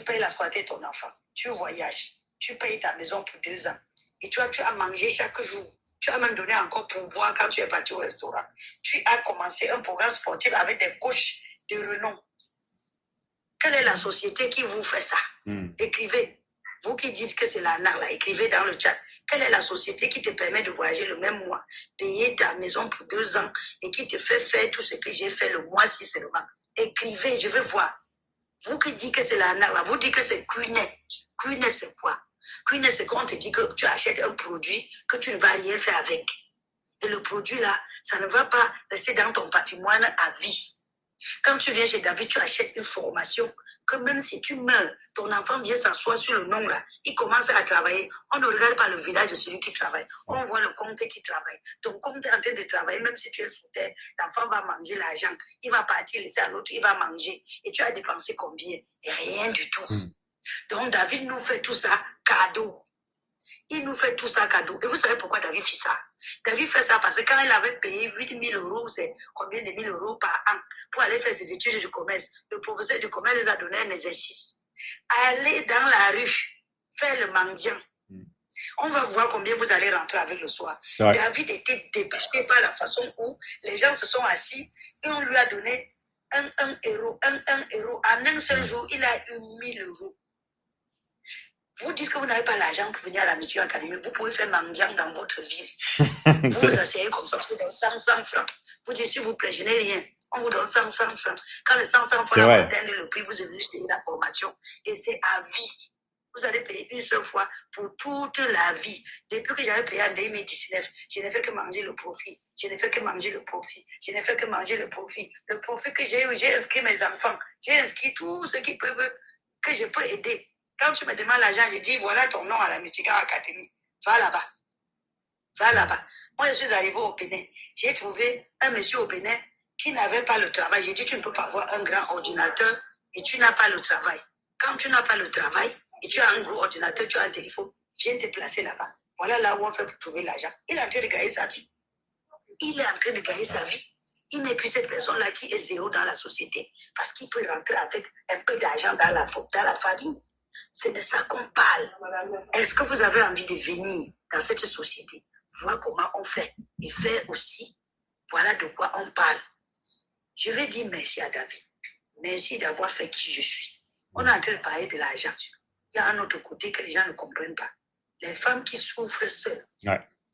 payes la scolarité de ton enfant, tu voyages, tu payes ta maison pour 2 ans. Et tu as mangé chaque jour. Tu as même donné encore pour boire quand tu es parti au restaurant. Tu as commencé un programme sportif avec des coachs de renom. Quelle est la société qui vous fait ça? Écrivez. Vous qui dites que c'est l'arnaque, là, écrivez dans le chat. Quelle est la société qui te permet de voyager le même mois, payer ta maison pour 2 ans et qui te fait faire tout ce que j'ai fait le mois-ci seulement? Écrivez, je veux voir. Vous qui dites que c'est l'arnaque, là, vous dites que c'est QNET. QNET, c'est quoi? QNET, c'est quand on te dit que tu achètes un produit que tu ne vas rien faire avec. Et le produit, là, ça ne va pas rester dans ton patrimoine à vie. Quand tu viens chez David, tu achètes une formation que même si tu meurs, ton enfant vient s'asseoir sur le nom là, il commence à travailler. On ne regarde pas le village de celui qui travaille. On voit le compte qui travaille. Ton compte est en train de travailler, même si tu es sous terre, l'enfant va manger l'argent. Il va partir, laisser à l'autre, il va manger. Et tu as dépensé combien? Et rien du tout. Donc David nous fait tout ça cadeau. Il nous fait tout ça cadeau. Et vous savez pourquoi David fait ça? David fait ça parce que quand il avait payé 8 000 euros, c'est combien de 1 000 euros par an pour aller faire ses études de commerce, le professeur de commerce les a donné un exercice. Allez dans la rue, faire le mendiant. On va voir combien vous allez rentrer avec le soir. David était dépêché par la façon où les gens se sont assis et on lui a donné un euro. En un seul jour, il a eu 1 000 euros. Vous dites que vous n'avez pas l'argent pour venir à la Michigan Academy. Vous pouvez faire mendiant dans votre ville. Vous vous asseyez comme ça, vous donne 100 francs. Vous dites, s'il vous plaît, je n'ai rien. On vous donne 100 francs. Quand les 100 francs atteignent le prix, vous allez payer la formation. Et c'est à vie. Vous allez payer une seule fois pour toute la vie. Depuis que j'avais payé en 2019, je n'ai fait que manger le profit. Je n'ai fait que manger le profit. Je n'ai fait que manger le profit. Le profit que j'ai eu, j'ai inscrit mes enfants. J'ai inscrit tous ceux qui peuvent, que je peux aider. Quand tu me demandes l'argent, je dis, voilà ton nom à la Michigan Academy. Va là-bas. Va là-bas. Moi, je suis arrivé au Bénin. J'ai trouvé un monsieur au Bénin qui n'avait pas le travail. J'ai dit, tu ne peux pas avoir un grand ordinateur et tu n'as pas le travail. Quand tu n'as pas le travail et tu as un gros ordinateur, tu as un téléphone, viens te placer là-bas. Voilà là où on fait pour trouver l'argent. Il est en train de gagner sa vie. Il est en train de gagner sa vie. Il n'est plus cette personne-là qui est zéro dans la société parce qu'il peut rentrer avec un peu d'argent dans la famille. C'est de ça qu'on parle. Est-ce que vous avez envie de venir dans cette société, voir comment on fait et faire aussi? Voilà de quoi on parle. Je vais dire merci à David. Merci d'avoir fait qui je suis. On est en train de parler de l'argent. Il y a un autre côté que les gens ne comprennent pas. Les femmes qui souffrent seules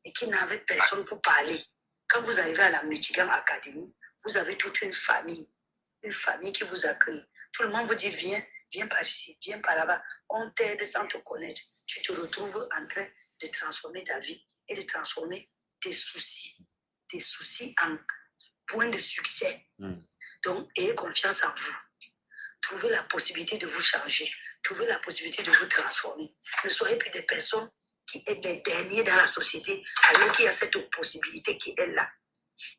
et qui n'avaient personne pour parler. Quand vous arrivez à la Michigan Academy, vous avez toute une famille qui vous accueille. Tout le monde vous dit, viens par ici, viens par là-bas. On t'aide sans te connaître. Tu te retrouves en train de transformer ta vie et de transformer tes soucis en point de succès. Donc, ayez confiance en vous. Trouvez la possibilité de vous changer. Trouvez la possibilité de vous transformer. Ne soyez plus des personnes qui sont les derniers dans la société, alors qu'il y a cette possibilité qui est là.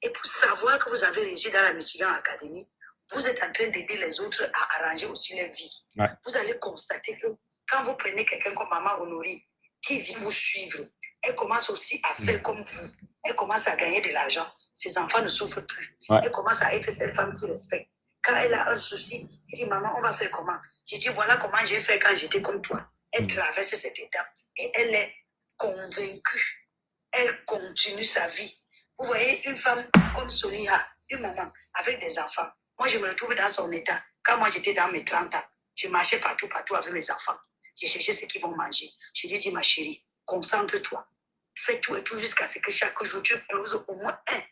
Et pour savoir que vous avez réussi dans la Michigan Academy, vous êtes en train d'aider les autres à arranger aussi leur vie. Vous allez constater que quand vous prenez quelqu'un comme Maman Honorine, qui vient vous suivre, elle commence aussi à faire comme vous. Elle commence à gagner de l'argent. Ses enfants ne souffrent plus. Elle commence à être cette femme qui respecte. Quand elle a un souci, elle dit, maman, on va faire comment? Je dis, voilà comment j'ai fait quand j'étais comme toi. Elle traverse cette étape et elle est convaincue. Elle continue sa vie. Vous voyez, une femme comme Soliha, une maman avec des enfants. Moi, je me retrouve dans son état. Quand moi, j'étais dans mes 30 ans, je marchais partout avec mes enfants. Je cherchais ce qu'ils vont manger. Je lui dis, ma chérie, concentre-toi. Fais tout et tout jusqu'à ce que chaque jour, tu closes au moins un.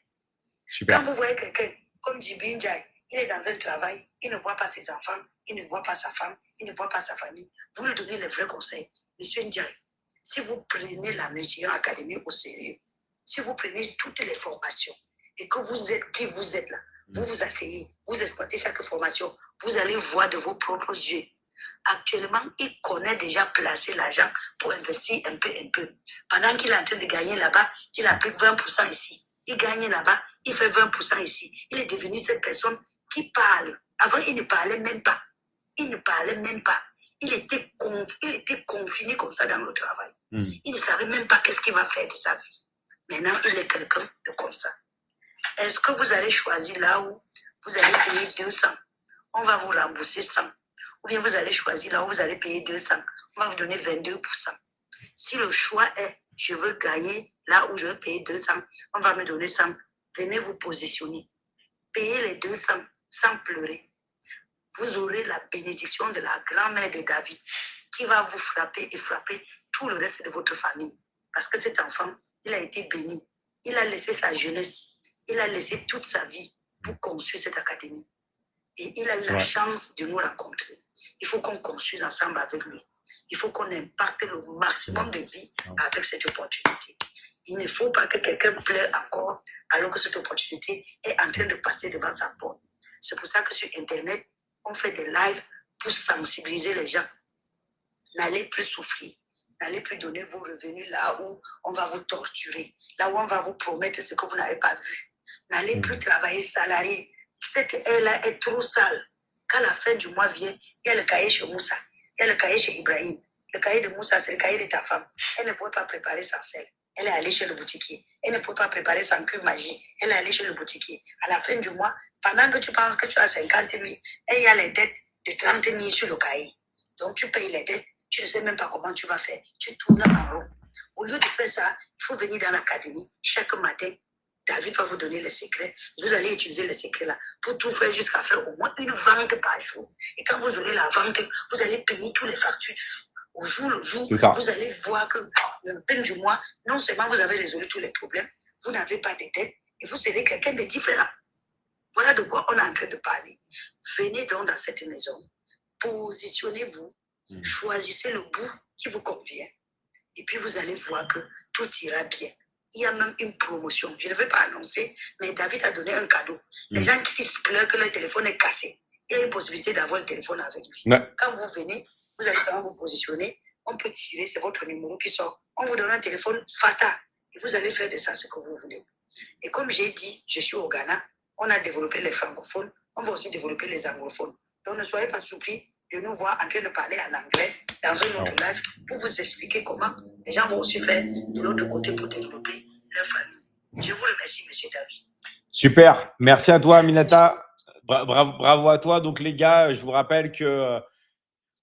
Super. Quand vous voyez quelqu'un comme Djibril Ndiaye, il est dans un travail, il ne voit pas ses enfants, il ne voit pas sa femme, il ne voit pas sa famille. Vous lui donnez les vrais conseils. Monsieur Ndiaye, si vous prenez la Michigan Academy au sérieux, si vous prenez toutes les formations et que vous êtes qui vous êtes là, vous vous asseyez, vous exploitez chaque formation, vous allez voir de vos propres yeux. Actuellement, il connaît déjà placer l'argent pour investir un peu. Pendant qu'il est en train de gagner là-bas, il applique 20% ici. Il gagne là-bas, il fait 20% ici. Il est devenu cette personne qui parle. Avant, il ne parlait même pas. Il était confiné comme ça dans le travail. Il ne savait même pas qu'est-ce qu'il va faire de sa vie. Maintenant, il est quelqu'un de comme ça. Est-ce que vous allez choisir là où vous allez payer 200? On va vous rembourser 100. ou bien vous allez choisir là où vous allez payer 200. On va vous donner 22%. Si le choix est, je veux gagner là où je veux payer 200, on va me donner 100. Venez vous positionner. Payez les 200 sans pleurer. Vous aurez la bénédiction de la grand-mère de David qui va vous frapper et frapper tout le reste de votre famille. Parce que cet enfant, il a été béni. Il a laissé sa jeunesse. Il a laissé toute sa vie pour construire cette académie. Et il a eu la chance de nous rencontrer. Il faut qu'on construise ensemble avec lui. Il faut qu'on impacte le maximum de vie avec cette opportunité. Il ne faut pas que quelqu'un pleure encore alors que cette opportunité est en train de passer devant sa porte. C'est pour ça que sur Internet, on fait des lives pour sensibiliser les gens. N'allez plus souffrir. N'allez plus donner vos revenus là où on va vous torturer, là où on va vous promettre ce que vous n'avez pas vu. N'allez plus travailler salarié. Cette aile-là est trop sale. Quand la fin du mois vient, il y a le cahier chez Moussa, il y a le cahier chez Ibrahim. Le cahier de Moussa, c'est le cahier de ta femme. Elle ne pouvait pas préparer sans sel. Elle est allée chez le boutiquier. Elle ne pouvait pas préparer sans cure magie. Elle est allée chez le boutiquier. À la fin du mois, pendant que tu penses que tu as 50 000, il y a les dettes de 30 000 sur le cahier. Donc tu payes les dettes. Tu ne sais même pas comment tu vas faire. Tu tournes en rond. Au lieu de faire ça, il faut venir dans l'académie. Chaque matin, David va vous donner les secrets. Vous allez utiliser les secrets-là pour tout faire jusqu'à faire au moins une vente par jour. Et quand vous aurez la vente, vous allez payer tous les factures du jour. Au jour le jour, vous allez voir que la fin du mois, non seulement vous avez résolu tous les problèmes, vous n'avez pas de dettes et vous serez quelqu'un de différent. Voilà de quoi on est en train de parler. Venez donc dans cette maison. Positionnez-vous. Choisissez le bout qui vous convient. Et puis vous allez voir que tout ira bien. Il y a même une promotion. Je ne vais pas annoncer, mais David a donné un cadeau. Les gens qui se pleurent que le téléphone est cassé, il y a une possibilité d'avoir le téléphone avec lui. Quand vous venez, vous allez vraiment vous positionner. On peut tirer, c'est votre numéro qui sort. On vous donne un téléphone Fata. Et vous allez faire de ça ce que vous voulez. Et comme j'ai dit, je suis au Ghana. On a développé les francophones. On va aussi développer les anglophones. Donc ne soyez pas surpris de nous voir en train de parler en anglais dans un autre live pour vous expliquer comment les gens vont aussi faire de l'autre côté pour développer leur famille. Je vous remercie, monsieur David. Super. Merci à toi, Aminata. Bravo à toi. Donc, les gars, je vous rappelle que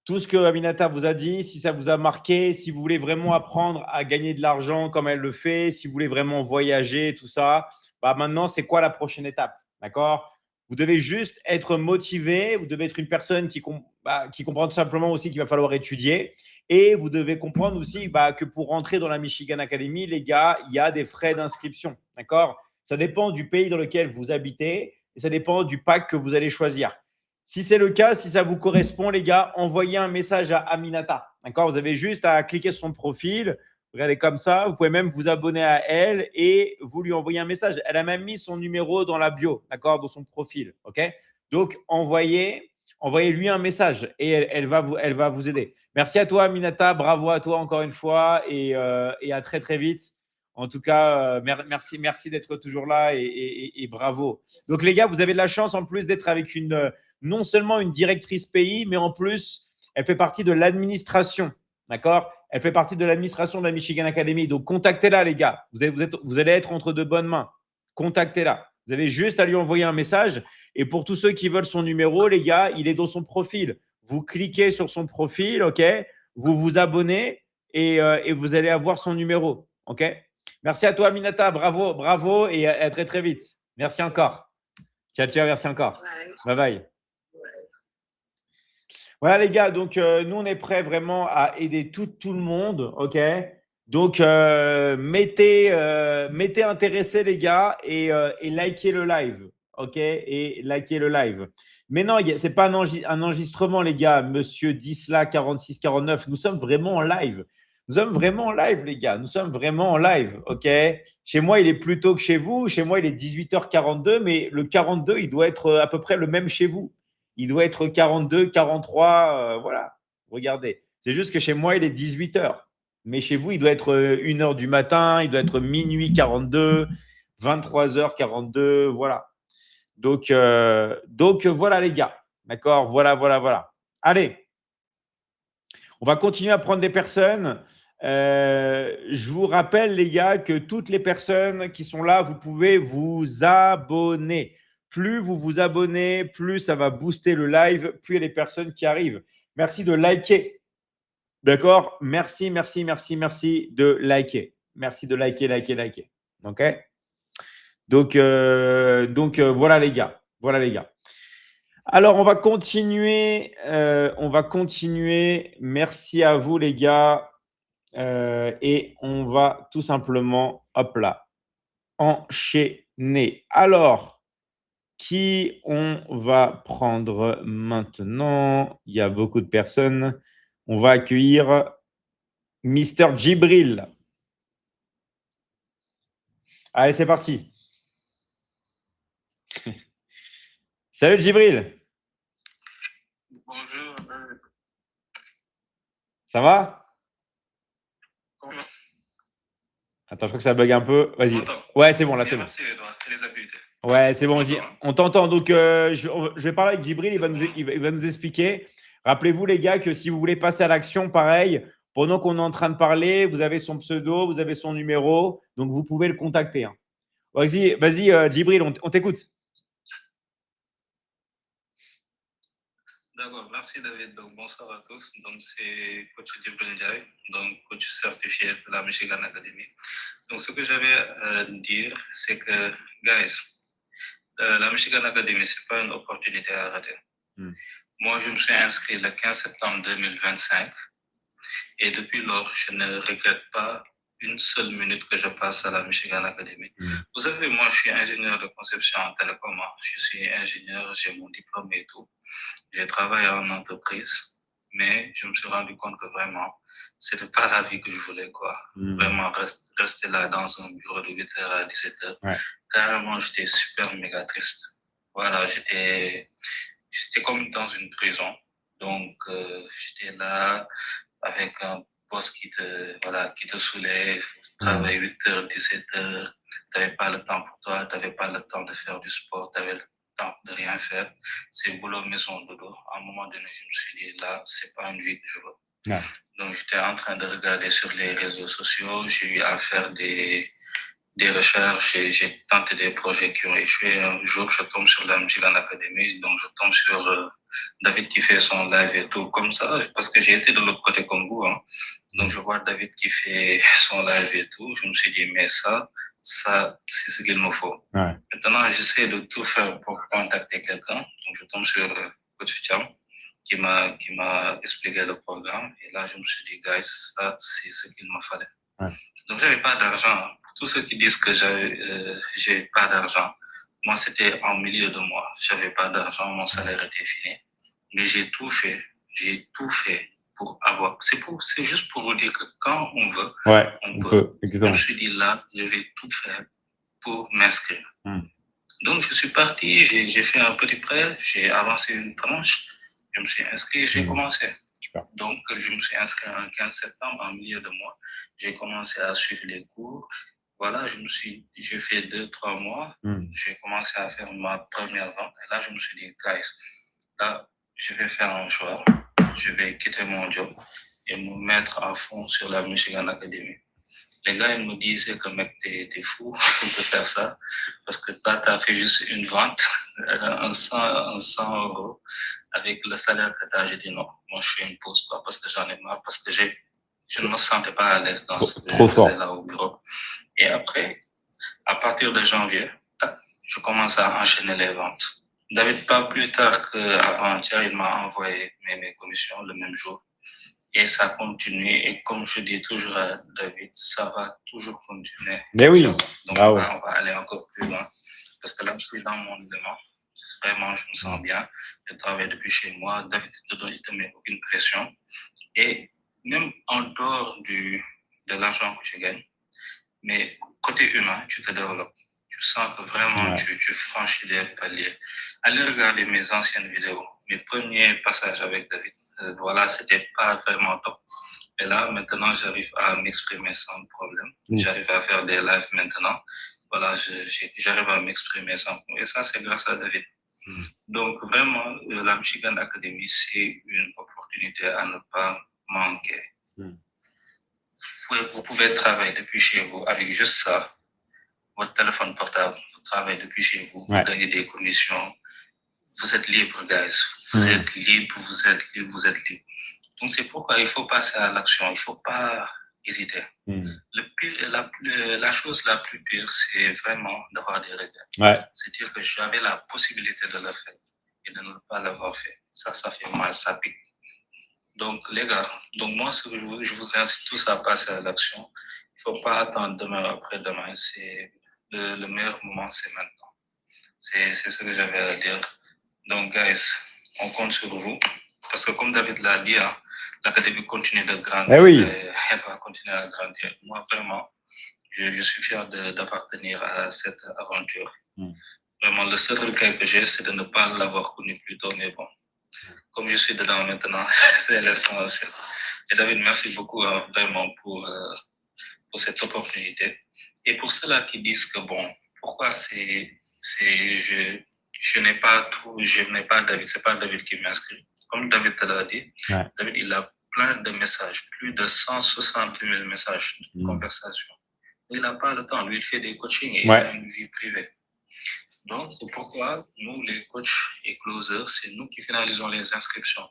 tout ce que Aminata vous a dit, si ça vous a marqué, si vous voulez vraiment apprendre à gagner de l'argent comme elle le fait, si vous voulez vraiment voyager, tout ça, bah maintenant, c'est quoi la prochaine étape? D'accord? Vous devez juste être motivé. Vous devez être une personne qui comprend tout simplement aussi qu'il va falloir étudier. Et vous devez comprendre aussi que pour rentrer dans la Michigan Academy, les gars, il y a des frais d'inscription. D'accord? Ça dépend du pays dans lequel vous habitez et ça dépend du pack que vous allez choisir. Si c'est le cas, si ça vous correspond, les gars, envoyez un message à Aminata. D'accord? Vous avez juste à cliquer sur son profil. Regardez comme ça. Vous pouvez même vous abonner à elle et vous lui envoyer un message. Elle a même mis son numéro dans la bio, d'accord, dans son profil. OK? Donc, envoyez-lui un message et elle va vous aider. Merci à toi, Aminata. Bravo à toi encore une fois et à très, très vite. En tout cas, merci d'être toujours là et bravo. Donc, les gars, vous avez de la chance en plus d'être avec non seulement une directrice pays, mais en plus, elle fait partie de l'administration. D'accord? Elle fait partie de l'administration de la Michigan Academy. Donc, contactez-la, les gars. Vous allez être entre de bonnes mains. Contactez-la. Vous avez juste à lui envoyer un message. Et pour tous ceux qui veulent son numéro, les gars, il est dans son profil. Vous cliquez sur son profil, OK? Vous vous abonnez et vous allez avoir son numéro. OK? Merci à toi, Aminata. Bravo et à très, très vite. Merci encore. Ciao, merci encore. Bye bye. Voilà, les gars. Donc, nous, on est prêts vraiment à aider tout le monde. OK? Donc, mettez intéressé, les gars, et likez le live. OK? Et likez le live. Mais non, ce n'est pas un enregistrement, les gars. Monsieur Disla 4649. Nous sommes vraiment en live. Nous sommes vraiment en live, les gars. Nous sommes vraiment en live. OK? Chez moi, il est plus tôt que chez vous. Chez moi, il est 18h42. Mais le 42, il doit être à peu près le même chez vous. Il doit être 42, 43. Voilà. Regardez. C'est juste que chez moi, il est 18h. Mais chez vous, il doit être 1h du matin, il doit être minuit 42, 23h42, voilà. Donc voilà, les gars. D'accord? Voilà. Allez, on va continuer à prendre des personnes. Je vous rappelle, les gars, que toutes les personnes qui sont là, vous pouvez vous abonner. plus vous vous abonnez, plus ça va booster le live, plus il y a des personnes qui arrivent. Merci de liker. D'accord? Merci de liker. Merci de liker. OK? Donc, voilà les gars. Voilà les gars. Alors, on va continuer. Merci à vous les gars. Et on va tout simplement, hop là, enchaîner. Alors, qui on va prendre maintenant? Il y a beaucoup de personnes. On va accueillir Mister Djibril. Allez, c'est parti. Salut Djibril. Bonjour. Ça va? Comment? Attends, je crois que ça bug un peu. Vas-y. M'entends? Ouais, c'est bon, là, c'est bon. Merci, Edouard. Et les activités? Ouais, c'est bon, vas-y. M'entends, hein? On t'entend. Donc, je vais parler avec Djibril. Il va nous expliquer. Rappelez-vous, les gars, que si vous voulez passer à l'action, pareil, pendant qu'on est en train de parler, vous avez son pseudo, vous avez son numéro. Donc, vous pouvez le contacter. Hein. Vas-y, Djibril, on t'écoute. D'accord, merci David. Donc, bonsoir à tous. Donc, c'est coach Djibril Ndiaye, donc coach certifié de la Michigan Academy. Donc, ce que j'avais à dire, c'est que, guys, la Michigan Academy, ce n'est pas une opportunité à rater. Moi, je me suis inscrit le 15 septembre 2025 et depuis lors, je ne regrette pas une seule minute que je passe à la Michigan Academy. Vous savez, moi, je suis ingénieur de conception en télécom. Je suis ingénieur, j'ai mon diplôme et tout. J'ai travaillé en entreprise, mais je me suis rendu compte que vraiment, c'était pas la vie que je voulais, quoi. Vraiment, rester là dans un bureau de 8h à 17h. Ouais. Carrément, j'étais super méga triste. Voilà, j'étais comme dans une prison. Donc, j'étais là avec un boss qui te soulève, travaille 8h, 17h, tu n'avais pas le temps pour toi, tu n'avais pas le temps de faire du sport, tu avais le temps de rien faire. C'est boulot, maison, dodo. À un moment donné, je me suis dit, là, c'est pas une vie que je veux. Ouais. Donc, j'étais en train de regarder sur les réseaux sociaux, j'ai eu à faire des recherches, j'ai tenté des projets qui ont échoué. Un jour, je tombe sur la Michigan Academy, donc je tombe sur David qui fait son live et tout, comme ça, parce que j'ai été de l'autre côté comme vous. Hein. Donc, je vois David qui fait son live et tout. Je me suis dit, mais ça, c'est ce qu'il me faut. Ouais. Maintenant, j'essaie de tout faire pour contacter quelqu'un. Donc, je tombe sur Coach Cham qui m'a expliqué le programme. Et là, je me suis dit, guys, ça, c'est ce qu'il me fallait. Ouais. Donc, j'avais pas d'argent. Pour tous ceux qui disent que j'ai pas d'argent, moi, c'était en milieu de mois. J'avais pas d'argent, mon salaire était fini. Mais j'ai tout fait pour avoir. C'est juste pour vous dire que quand on veut, ouais, on peut. Je me suis dit là, je vais tout faire pour m'inscrire. Donc, je suis parti, j'ai fait un petit prêt, j'ai avancé une tranche, je me suis inscrit, j'ai commencé. Super. Donc, je me suis inscrit le 15 septembre, en milieu de mois. J'ai commencé à suivre les cours. Voilà, j'ai fait 2-3 mois. J'ai commencé à faire ma première vente. Et là, je me suis dit, guys, là, je vais faire un choix. Je vais quitter mon job et me mettre à fond sur la Michigan Academy. Les gars, ils me disaient que mec, t'es fou de faire ça. Parce que toi, t'as fait juste une vente, un 100 euros. Avec le salaire que t'as, j'ai dit non, moi je fais une pause, quoi, parce que j'en ai marre, parce que je ne me sentais pas à l'aise dans ce que je faisais là au bureau. Et après, à partir de janvier, je commence à enchaîner les ventes. David, pas plus tard qu'avant-hier, il m'a envoyé mes commissions le même jour. Et ça continue. Et comme je dis toujours à David, ça va toujours continuer. Mais oui. Donc, on va aller encore plus loin. Parce que là, je suis dans mon élément. Vraiment, je me sens bien. Je travaille depuis chez moi. David ne te met aucune pression. Et même en dehors de l'argent que tu gagnes, mais côté humain, tu te développes. Tu sens que vraiment, tu franchis les paliers. Allez regarder mes anciennes vidéos, mes premiers passages avec David. Voilà, c'était pas vraiment top. Et là, maintenant, j'arrive à m'exprimer sans problème. J'arrive à faire des lives maintenant. Voilà, j'arrive à m'exprimer sans problème. Et ça, c'est grâce à David. Donc, vraiment, la Michigan Academy, c'est une opportunité à ne pas manquer. Vous pouvez travailler depuis chez vous avec juste ça. votre téléphone portable, vous travaillez depuis chez vous, vous gagnez des commissions. Vous êtes libre, guys. Vous êtes libre, vous êtes libre, vous êtes libre. Donc, c'est pourquoi il faut passer à l'action. Il ne faut pas hésiter. Le pire, la chose la plus pire, c'est vraiment d'avoir des regrets. C'est-à-dire que j'avais la possibilité de le faire et de ne pas l'avoir fait. Ça fait mal, ça pique. Donc, les gars, moi, je vous incite tous à passer à l'action. Il ne faut pas attendre demain après-demain. C'est le meilleur moment, c'est maintenant. C'est ce que j'avais à dire. Donc, guys, on compte sur vous. Parce que comme David l'a dit, l'académie continue de grandir. Elle va continuer à grandir. Moi, vraiment, je suis fier d'appartenir à cette aventure. Vraiment, le seul regret que j'ai, c'est de ne pas l'avoir connu plus tôt. Mais bon, comme je suis dedans maintenant, c'est l'essentiel. Et David, merci beaucoup vraiment pour cette opportunité. Et pour ceux-là qui disent que, bon, pourquoi je n'ai pas David, c'est pas David qui m'inscrit. Comme David te l'a dit, David, il a plein de messages, plus de 160 000 messages de conversation. Il n'a pas le temps, lui, il fait des coachings et il a une vie privée. Donc, c'est pourquoi nous, les coachs et closers, c'est nous qui finalisons les inscriptions.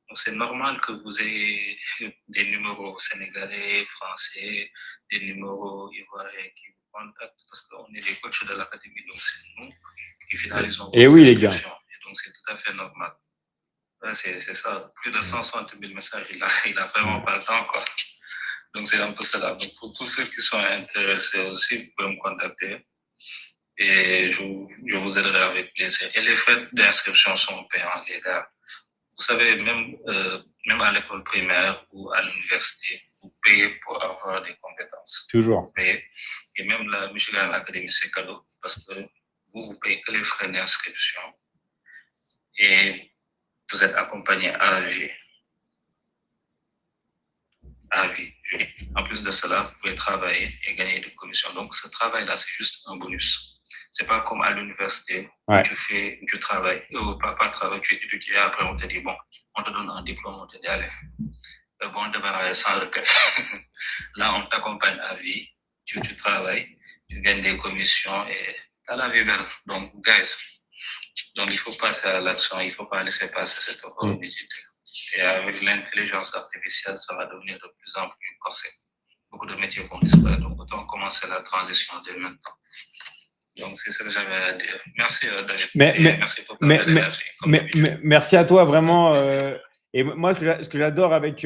Donc, c'est normal que vous ayez des numéros sénégalais, français, des numéros ivoiriens qui vous contactent parce qu'on est les coachs de l'académie. Donc, c'est nous qui finalisons les inscriptions. Et donc, c'est tout à fait normal. C'est ça. Plus de 160 000 messages, il a vraiment pas le temps, quoi. Donc, c'est un peu cela. Donc, pour tous ceux qui sont intéressés aussi, vous pouvez me contacter. Et je vous aiderai avec plaisir. Et les frais d'inscription sont payants, les gars. Vous savez, même à l'école primaire ou à l'université, vous payez pour avoir des compétences. Toujours. Vous payez. Et même la Michigan Academy, c'est cadeau parce que vous payez que les frais d'inscription. Et vous êtes accompagné à vie. À vie. En plus de cela, vous pouvez travailler et gagner des commissions. Donc, ce travail-là, c'est juste un bonus. C'est pas comme à l'université où tu travailles, pas travail, tu étudies et après on te dit, bon, on te donne un diplôme, on te dit, allez, bon, débarrasser sans regret. Là, on t'accompagne à vie, tu travailles, tu gagnes des commissions et tu as la vie belle. Donc, guys, il faut passer à l'action, il ne faut pas laisser passer cette opportunité. Et avec l'intelligence artificielle, ça va devenir de plus en plus corsé. Beaucoup de métiers vont disparaître, donc autant commencer la transition dès maintenant. Donc, c'est ce que j'avais à dire. Merci, David. Merci pour ta belle énergie. Merci à toi, vraiment. Et moi, ce que j'adore avec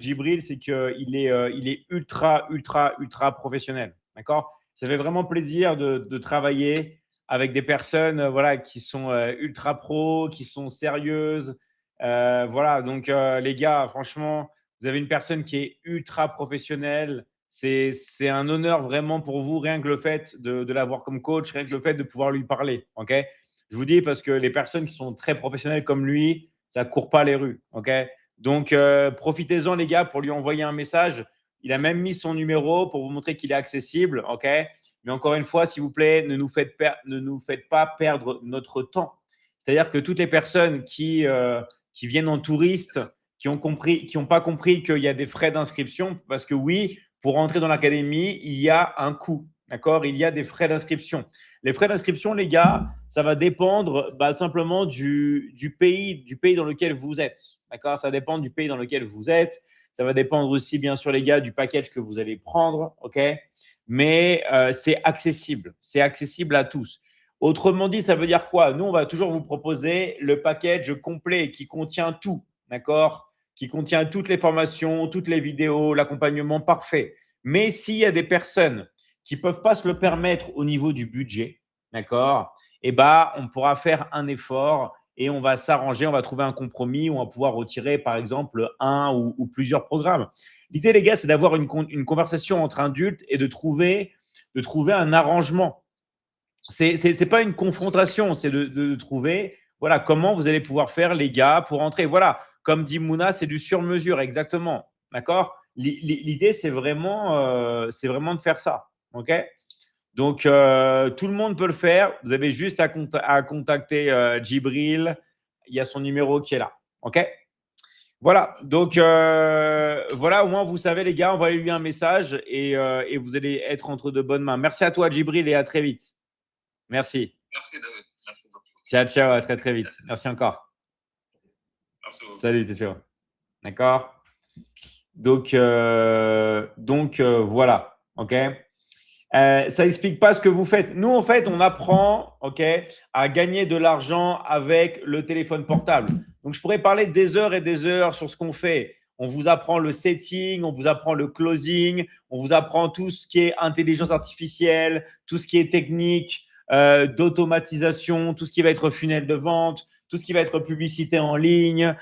Djibril, c'est qu'il est ultra professionnel. D'accord ? Ça fait vraiment plaisir de travailler avec des personnes qui sont ultra pro, qui sont sérieuses. Voilà, donc les gars, franchement, vous avez une personne qui est ultra professionnelle. C'est un honneur vraiment pour vous, rien que le fait de l'avoir comme coach, rien que le fait de pouvoir lui parler. Okay ? Je vous dis parce que les personnes qui sont très professionnelles comme lui, ça ne court pas les rues. Okay ? Donc, profitez-en, les gars, pour lui envoyer un message. Il a même mis son numéro pour vous montrer qu'il est accessible. Okay ? Mais encore une fois, s'il vous plaît, ne nous faites pas perdre notre temps. C'est-à-dire que toutes les personnes qui viennent en touriste, qui n'ont pas compris qu'il y a des frais d'inscription, parce que oui, pour entrer dans l'académie, il y a un coût, d'accord ? Il y a des frais d'inscription. Les frais d'inscription, les gars, ça va dépendre simplement du pays dans lequel vous êtes, d'accord ? Ça dépend du pays dans lequel vous êtes. Ça va dépendre aussi, bien sûr, les gars, du package que vous allez prendre, ok ? Mais c'est accessible à tous. Autrement dit, ça veut dire quoi ? Nous, on va toujours vous proposer le package complet qui contient tout, d'accord ? Qui contient toutes les formations, toutes les vidéos, l'accompagnement parfait. Mais s'il y a des personnes qui ne peuvent pas se le permettre au niveau du budget, d'accord, on pourra faire un effort et on va s'arranger, on va trouver un compromis, on va pouvoir retirer, par exemple, un ou plusieurs programmes. L'idée, les gars, c'est d'avoir une conversation entre adultes et de trouver un arrangement. Ce n'est pas une confrontation, c'est de trouver comment vous allez pouvoir faire, les gars, pour entrer. Voilà. Comme dit Mouna, c'est du sur-mesure, exactement. D'accord ? L'idée, c'est vraiment de faire ça. OK ? Donc, tout le monde peut le faire. Vous avez juste à contacter Djibril. Il y a son numéro qui est là. OK ? Voilà, donc voilà, au moins vous savez les gars, on va lui un message et vous allez être entre de bonnes mains. Merci à toi Djibril et à très vite. Merci. Merci David. Merci beaucoup. Ciao, ciao, à très très vite. Merci encore. Merci beaucoup. Salut, ciao. D'accord. Donc voilà, ok. Ça explique pas ce que vous faites. Nous, en fait, on apprend, ok, à gagner de l'argent avec le téléphone portable. Donc, je pourrais parler des heures et des heures sur ce qu'on fait. On vous apprend le setting, on vous apprend le closing, on vous apprend tout ce qui est intelligence artificielle, tout ce qui est technique, d'automatisation, tout ce qui va être funnel de vente, tout ce qui va être publicité en ligne,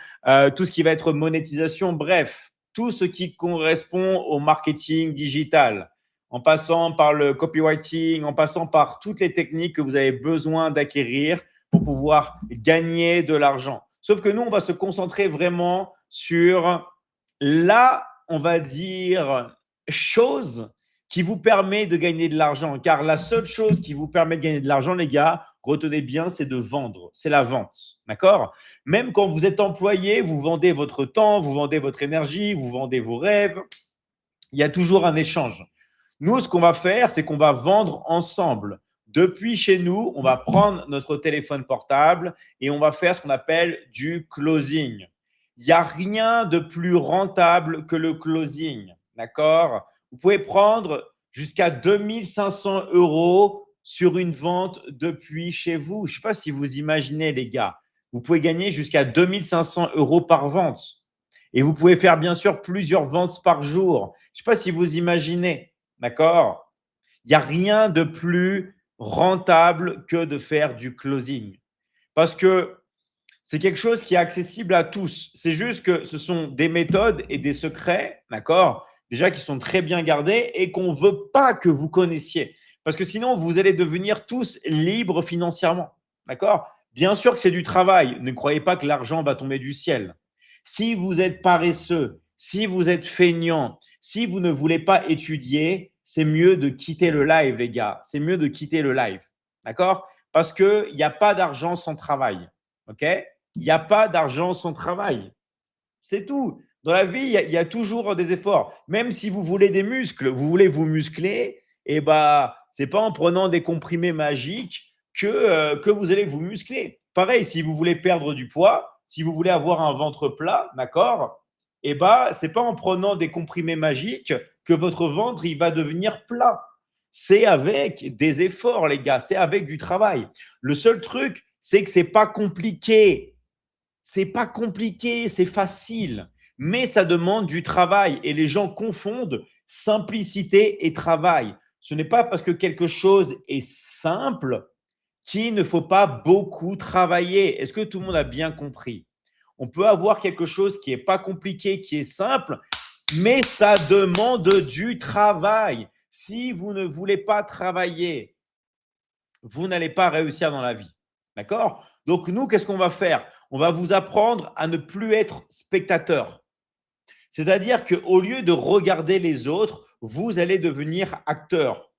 tout ce qui va être monétisation, bref, tout ce qui correspond au marketing digital, en passant par le copywriting, en passant par toutes les techniques que vous avez besoin d'acquérir pour pouvoir gagner de l'argent. Sauf que nous, on va se concentrer vraiment sur la, on va dire, chose qui vous permet de gagner de l'argent. Car la seule chose qui vous permet de gagner de l'argent, les gars, retenez bien, c'est de vendre. C'est la vente. D'accord? Même quand vous êtes employé, vous vendez votre temps, vous vendez votre énergie, vous vendez vos rêves. Il y a toujours un échange. Nous, ce qu'on va faire, c'est qu'on va vendre ensemble. Depuis chez nous, on va prendre notre téléphone portable et on va faire ce qu'on appelle du closing. Il n'y a rien de plus rentable que le closing. D'accord? Vous pouvez prendre jusqu'à 2500 € sur une vente depuis chez vous. Je ne sais pas si vous imaginez, les gars. Vous pouvez gagner jusqu'à 2500 € par vente. Et vous pouvez faire bien sûr plusieurs ventes par jour. Je ne sais pas si vous imaginez. D'accord? Il n'y a rien de plus rentable que de faire du closing. Parce que c'est quelque chose qui est accessible à tous. C'est juste que ce sont des méthodes et des secrets, d'accord? Déjà qui sont très bien gardés et qu'on ne veut pas que vous connaissiez. Parce que sinon, vous allez devenir tous libres financièrement. D'accord? Bien sûr que c'est du travail. Ne croyez pas que l'argent va tomber du ciel. Si vous êtes paresseux, si vous êtes feignant, si vous ne voulez pas étudier, c'est mieux de quitter le live, les gars. C'est mieux de quitter le live. D'accord? Parce qu'il n'y a pas d'argent sans travail. OK? Il n'y a pas d'argent sans travail. C'est tout. Dans la vie, il y a toujours des efforts. Même si vous voulez des muscles, vous voulez vous muscler, et ce n'est pas en prenant des comprimés magiques que vous allez vous muscler. Pareil, si vous voulez perdre du poids, si vous voulez avoir un ventre plat, d'accord, ce n'est pas en prenant des comprimés magiques que votre ventre il va devenir plat. C'est avec des efforts, les gars, c'est avec du travail. Le seul truc, c'est que ce n'est pas compliqué. C'est pas compliqué, c'est facile, mais ça demande du travail et les gens confondent simplicité et travail. Ce n'est pas parce que quelque chose est simple qu'il ne faut pas beaucoup travailler. Est-ce que tout le monde a bien compris? On peut avoir quelque chose qui n'est pas compliqué, qui est simple, mais ça demande du travail. Si vous ne voulez pas travailler, vous n'allez pas réussir dans la vie. D'accord? Donc, nous, qu'est-ce qu'on va faire? On va vous apprendre à ne plus être spectateur. C'est-à-dire qu'au lieu de regarder les autres, vous allez devenir acteur.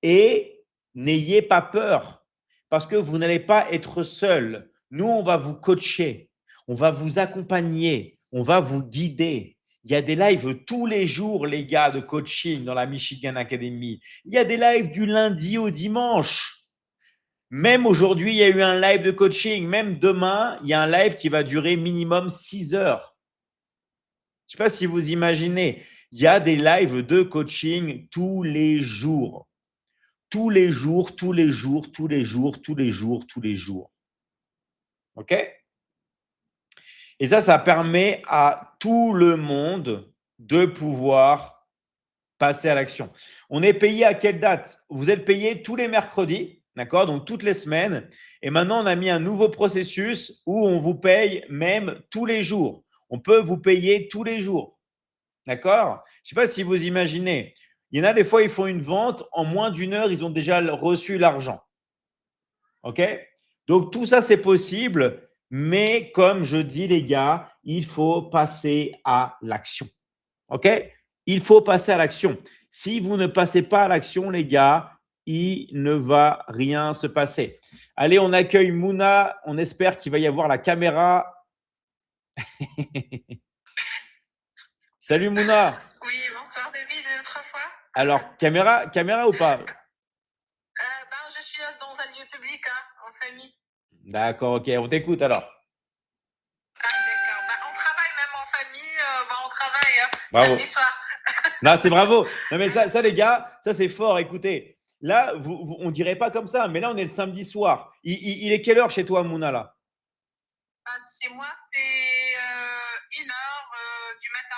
Et n'ayez pas peur parce que vous n'allez pas être seul. Nous, on va vous coacher, on va vous accompagner, on va vous guider. Il y a des lives tous les jours, les gars, de coaching dans la Michigan Academy. Il y a des lives du lundi au dimanche. Même aujourd'hui, il y a eu un live de coaching. Même demain, il y a un live qui va durer minimum 6 heures. Je ne sais pas si vous imaginez. Il y a des lives de coaching tous les jours. Tous les jours, tous les jours, tous les jours, tous les jours, tous les jours. OK? Et ça permet à tout le monde de pouvoir passer à l'action. On est payé à quelle date? Vous êtes payé tous les mercredis. D'accord? Donc, toutes les semaines. Et maintenant, on a mis un nouveau processus où on vous paye même tous les jours. On peut vous payer tous les jours. D'accord? Je ne sais pas si vous imaginez. Il y en a des fois, ils font une vente. En moins d'une heure, ils ont déjà reçu l'argent. OK? Donc, tout ça, c'est possible. Mais comme je dis, les gars, il faut passer à l'action. OK? Il faut passer à l'action. Si vous ne passez pas à l'action, les gars, il ne va rien se passer. Allez, on accueille Mouna. On espère qu'il va y avoir la caméra. Salut Mouna. Oui, bonsoir David, une autre fois. Alors, caméra ou pas? Je suis dans un lieu public, en famille. D'accord, ok, on t'écoute alors. D'accord. On travaille même en famille, on travaille Bravo. samedi soir. Non, c'est bravo. Non, mais ça, les gars, ça, c'est fort. Écoutez, là, on dirait pas comme ça, mais là, on est le samedi soir. Il est quelle heure chez toi, Mouna, là? Chez moi, c'est 1h du matin.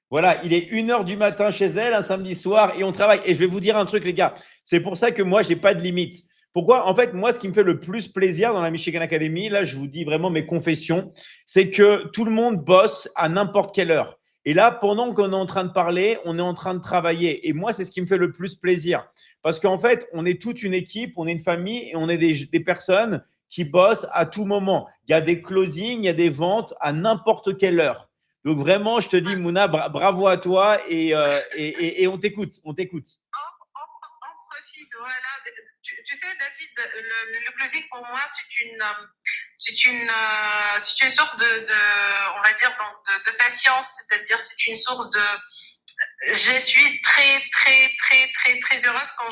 Voilà, il est 1h du matin chez elle, un samedi soir, et on travaille. Et je vais vous dire un truc, les gars. C'est pour ça que moi, j'ai pas de limite. Pourquoi? En fait, moi, ce qui me fait le plus plaisir dans la Michigan Academy, là, je vous dis vraiment mes confessions, c'est que tout le monde bosse à n'importe quelle heure. Et là, pendant qu'on est en train de parler, on est en train de travailler. Et moi, c'est ce qui me fait le plus plaisir. Parce qu'en fait, on est toute une équipe, on est une famille et on est des personnes qui bossent à tout moment. Il y a des closings, il y a des ventes à n'importe quelle heure. Donc vraiment, je te dis, Mouna, bravo à toi et on t'écoute, on t'écoute. On profite, voilà. Tu sais, David, le closing pour moi, c'est une source on va dire, de patience, c'est-à-dire c'est une source de. Je suis très, très, très, très, très heureuse quand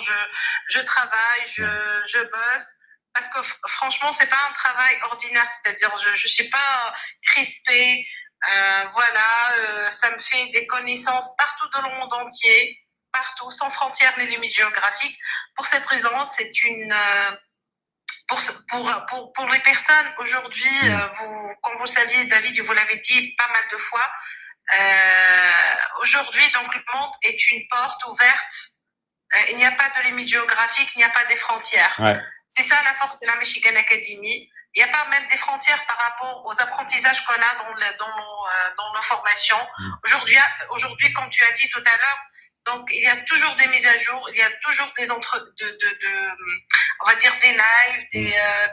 je travaille, je bosse. Parce que franchement, c'est pas un travail ordinaire, c'est-à-dire je suis pas crispée. Ça me fait des connaissances partout dans le monde entier, partout, sans frontières ni limites géographiques. Pour cette raison, c'est une pour les personnes aujourd'hui, comme vous le saviez, David, vous l'avez dit pas mal de fois, aujourd'hui, donc le monde est une porte ouverte. Il n'y a pas de limite géographique, il n'y a pas des frontières. Ouais. C'est ça la force de la Michigan Academy. Il n'y a pas même des frontières par rapport aux apprentissages qu'on a dans nos formations. Aujourd'hui, comme tu as dit tout à l'heure, donc il y a toujours des mises à jour, il y a toujours des on va dire des lives,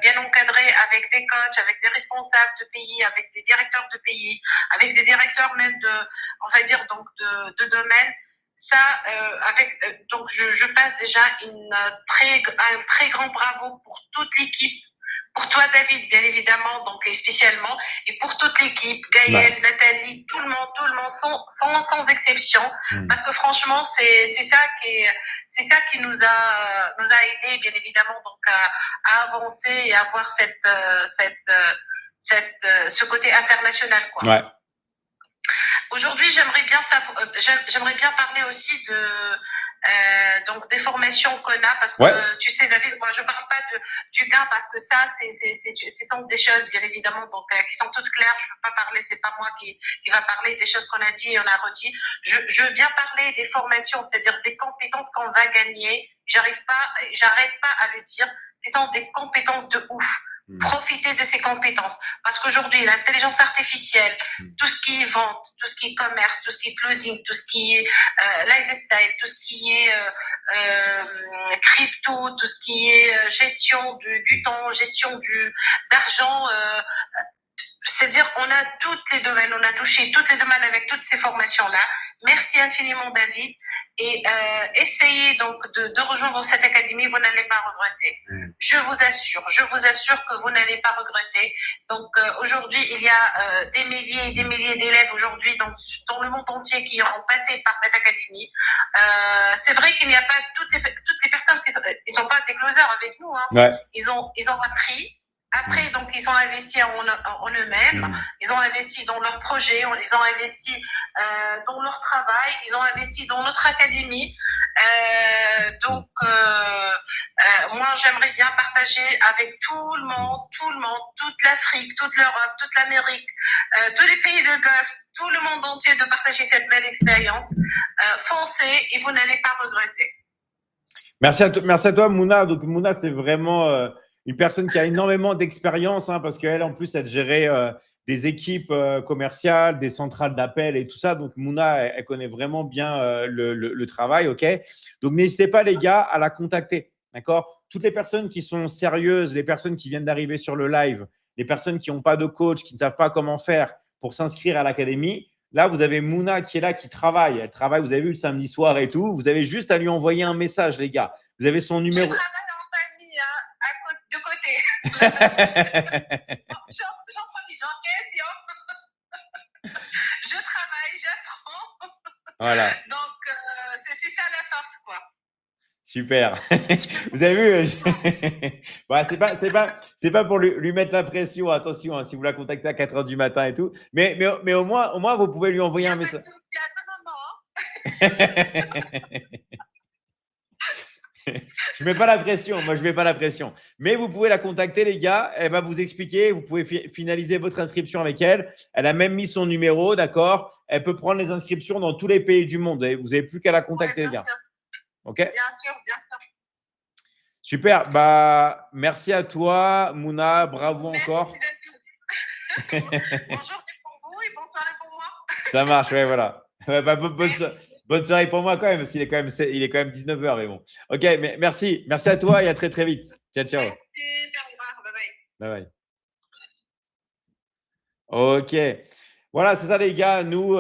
bien encadrés avec des coachs, avec des responsables de pays, avec des directeurs de pays, avec des directeurs même on va dire donc de domaine. Ça, donc je passe déjà un très grand bravo pour toute l'équipe, pour toi David bien évidemment, donc et spécialement, et pour toute l'équipe, Gaëlle, Nathalie, tout le monde sans exception, parce que franchement c'est ça qui nous a aidé bien évidemment donc à avancer et à avoir ce côté international quoi. Ouais. Aujourd'hui, j'aimerais bien parler aussi donc des formations qu'on a, parce que tu sais, David, moi je parle pas du gain parce que ça, ce sont des choses bien évidemment donc qui sont toutes claires. Je peux pas parler, c'est pas moi qui va parler des choses qu'on a dit et on a redit. Je veux bien parler des formations, c'est-à-dire des compétences qu'on va gagner. J'arrête pas à le dire. Ce sont des compétences de ouf. Profiter de ces compétences. Parce qu'aujourd'hui, l'intelligence artificielle, tout ce qui est vente, tout ce qui est commerce, tout ce qui est closing, tout ce qui est lifestyle, tout ce qui est crypto, tout ce qui est gestion du temps, gestion d'argent, c'est-à-dire on a tous les domaines, on a touché tous les domaines avec toutes ces formations-là. Merci infiniment David et essayez donc de rejoindre cette académie, vous n'allez pas regretter. Je vous assure que vous n'allez pas regretter. Donc aujourd'hui, il y a des milliers et des milliers d'élèves aujourd'hui dans le monde entier qui auront passé par cette académie. C'est vrai qu'il n'y a pas toutes les personnes ils sont pas des closers avec nous. Hein. Ouais. Ils ont appris. Après, donc, ils ont investi en eux-mêmes, ils ont investi dans leurs projets, ils ont investi dans leur travail, ils ont investi dans notre académie. Moi, j'aimerais bien partager avec tout le monde, toute l'Afrique, toute l'Europe, toute l'Amérique, tous les pays de Golfe, tout le monde entier de partager cette belle expérience. Foncez et vous n'allez pas regretter. Merci à toi, Mouna. Donc, Mouna, c'est vraiment une personne qui a énormément d'expérience parce qu'elle, en plus, elle gérait des équipes commerciales, des centrales d'appel et tout ça. Donc, Mouna, elle connaît vraiment bien le travail. OK? Donc, n'hésitez pas, les gars, à la contacter. D'accord? Toutes les personnes qui sont sérieuses, les personnes qui viennent d'arriver sur le live, les personnes qui n'ont pas de coach, qui ne savent pas comment faire pour s'inscrire à l'académie. Là, vous avez Mouna qui est là, qui travaille. Elle travaille, vous avez vu, le samedi soir et tout. Vous avez juste à lui envoyer un message, les gars. Vous avez son numéro. Je travaille en famille, de côté. J'en profite, j'encaisse. Je travaille, j'apprends. Voilà. Donc, c'est ça la force, quoi. Super. Vous avez vu voilà, c'est pas pour lui mettre la pression. Attention, hein, si vous la contactez à 4 heures du matin et tout. Mais au moins, vous pouvez lui envoyer un message. Je mets pas la pression. Moi, je mets pas la pression. Mais vous pouvez la contacter, les gars. Elle va vous expliquer. Vous pouvez finaliser votre inscription avec elle. Elle a même mis son numéro, d'accord. Elle peut prendre les inscriptions dans tous les pays du monde. Et vous n'avez plus qu'à la contacter, les gars. Sûr. Ok. Bien sûr, bien sûr. Super. Bah, merci à toi, Mouna. Bravo encore. Bonjour pour vous et bonsoir pour moi. Ça marche, ouais, voilà. Bah, bonne soirée pour moi quand même, parce qu'il est quand même 19h, mais bon. Ok, mais merci à toi et à très très vite. Ciao, ciao. Merci, bye bye. Bye bye. Ok. Voilà, c'est ça les gars. Nous,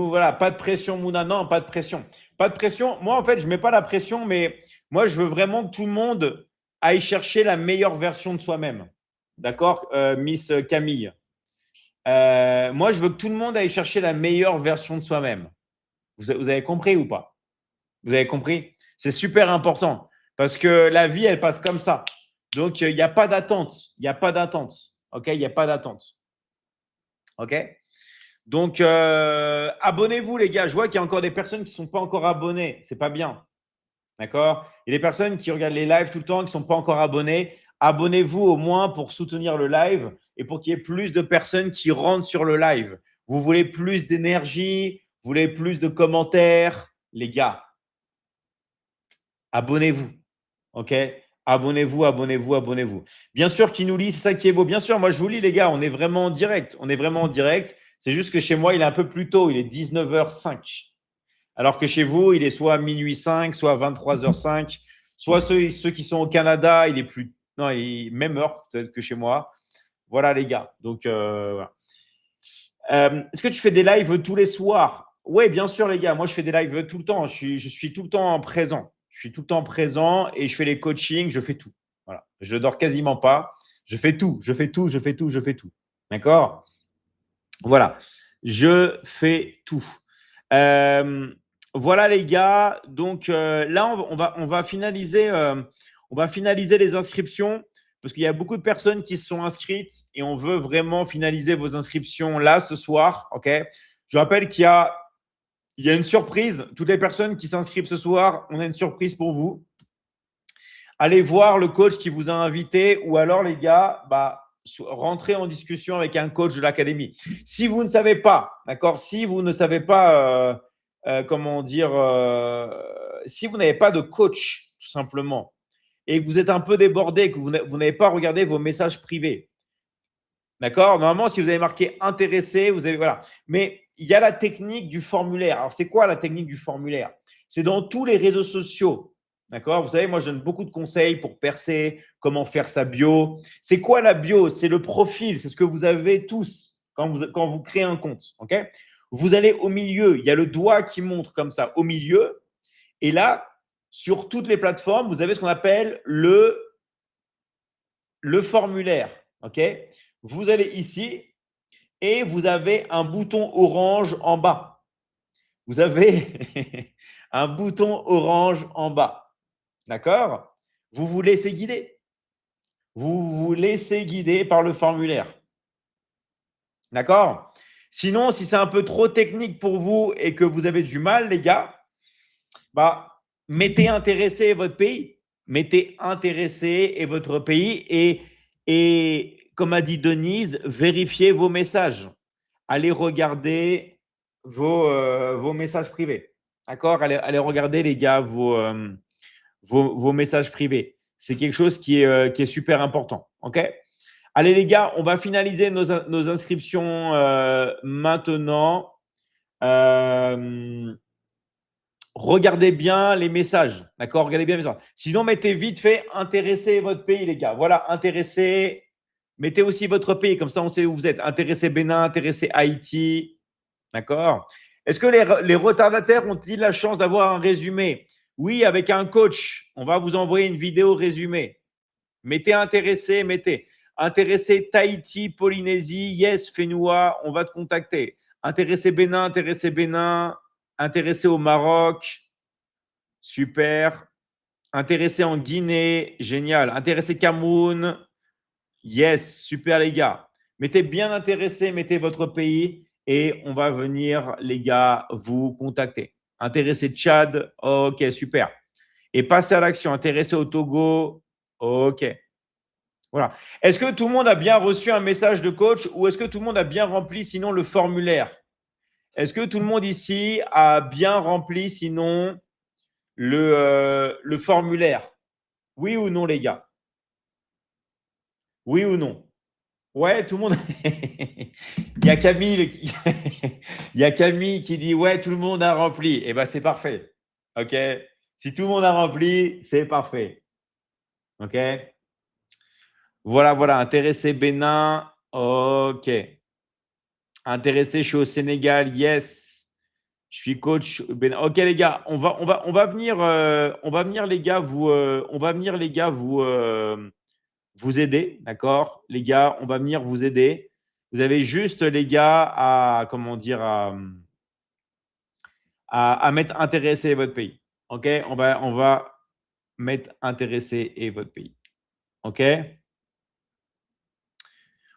voilà, pas de pression, Mouna. Non, pas de pression. Pas de pression. Moi, en fait, je ne mets pas la pression, mais moi, je veux vraiment que tout le monde aille chercher la meilleure version de soi-même. D'accord, Miss Camille. Moi, je veux que tout le monde aille chercher la meilleure version de soi-même. Vous avez compris ou pas? Vous avez compris? C'est super important parce que la vie, elle passe comme ça. Donc, il n'y a pas d'attente. Il n'y a pas d'attente. OK? Il n'y a pas d'attente. OK? Donc, abonnez-vous, les gars. Je vois qu'il y a encore des personnes qui ne sont pas encore abonnées. Ce n'est pas bien. D'accord? Il y a des personnes qui regardent les lives tout le temps, qui ne sont pas encore abonnées. Abonnez-vous au moins pour soutenir le live et pour qu'il y ait plus de personnes qui rentrent sur le live. Vous voulez plus d'énergie, vous voulez plus de commentaires, les gars. Abonnez-vous. OK? Abonnez-vous, abonnez-vous, abonnez-vous. Bien sûr, qui nous lit, c'est ça qui est beau. Bien sûr, moi, je vous lis, les gars. On est vraiment en direct. On est vraiment en direct. C'est juste que chez moi, il est un peu plus tôt. Il est 19h05. Alors que chez vous, il est soit minuit 5, soit 23h05. Soit ceux qui sont au Canada, il est plus. Non, il est même heure peut-être que chez moi. Voilà, les gars. Donc, voilà. Est-ce que tu fais des lives tous les soirs? Oui, bien sûr, les gars. Moi, je fais des lives tout le temps. Je suis tout le temps présent. Je suis tout le temps présent et je fais les coachings. Je fais tout. Voilà. Je dors quasiment pas. Je fais tout. Je fais tout. Je fais tout. Je fais tout. D'accord? Voilà. Je fais tout. Voilà, les gars. Donc, là, on va finaliser les inscriptions. Parce qu'il y a beaucoup de personnes qui se sont inscrites et on veut vraiment finaliser vos inscriptions là ce soir. Ok. Je rappelle qu'il y a une surprise. Toutes les personnes qui s'inscrivent ce soir, on a une surprise pour vous. Allez voir le coach qui vous a invité ou alors, les gars, rentrez en discussion avec un coach de l'académie. Si vous ne savez pas, d'accord, si vous ne savez pas, si vous n'avez pas de coach, tout simplement, et que vous êtes un peu débordé, que vous n'avez pas regardé vos messages privés. D'accord? Normalement, si vous avez marqué intéressé, vous avez voilà. Mais il y a la technique du formulaire. Alors, c'est quoi la technique du formulaire? C'est dans tous les réseaux sociaux. D'accord? Vous savez, moi, je donne beaucoup de conseils pour percer, comment faire sa bio. C'est quoi la bio? C'est le profil. C'est ce que vous avez tous quand vous créez un compte. OK? Vous allez au milieu. Il y a le doigt qui montre comme ça au milieu. Et là, sur toutes les plateformes, vous avez ce qu'on appelle le formulaire. OK? Vous allez ici et vous avez un bouton orange en bas. Vous avez un bouton orange en bas. D'accord? Vous vous laissez guider. Vous vous laissez guider par le formulaire. D'accord? Sinon, si c'est un peu trop technique pour vous et que vous avez du mal, les gars, mettez intéressé votre pays. Mettez intéressé et votre pays et comme a dit Denise, vérifiez vos messages. Allez regarder vos messages privés. D'accord? Allez regarder, les gars, vos messages privés. C'est quelque chose qui est super important. OK? Allez, les gars, on va finaliser nos inscriptions maintenant. Regardez bien les messages. D'accord? Regardez bien les messages. Sinon, mettez vite fait intéressé votre pays, les gars. Voilà, intéressé. Mettez aussi votre pays, comme ça on sait où vous êtes. Intéressé Bénin, intéressé Haïti. D'accord? Est-ce que les retardataires ont-ils la chance d'avoir un résumé? Oui, avec un coach. On va vous envoyer une vidéo résumée. Mettez intéressé, mettez. Intéressé Tahiti, Polynésie, yes, Fénoua, on va te contacter. Intéressé Bénin, intéressé au Maroc, super. Intéressé en Guinée, génial. Intéressé Cameroun, yes, super les gars. Mettez bien intéressé, mettez votre pays et on va venir, les gars, vous contacter. Intéressé Tchad, ok, super. Et passez à l'action. Intéressé au Togo, ok. Voilà. Est-ce que tout le monde a bien reçu un message de coach ou est-ce que tout le monde a bien rempli sinon le formulaire? Est-ce que tout le monde ici a bien rempli sinon le formulaire? Oui ou non, les gars? Oui ou non? Ouais, tout le monde. Il y a Camille qui... Il y a Camille qui dit ouais, tout le monde a rempli. Eh bien, c'est parfait. OK? Si tout le monde a rempli, c'est parfait. OK? Voilà, voilà. Intéressé Bénin. OK. Intéressé, je suis au Sénégal. Yes. Je suis coach Bénin. OK, les gars, on va venir, les gars, vous aider, d'accord? Les gars, on va venir vous aider. Vous avez juste, les gars, à, comment dire, à mettre intéressé votre pays. OK? On va mettre intéressé et votre pays. OK?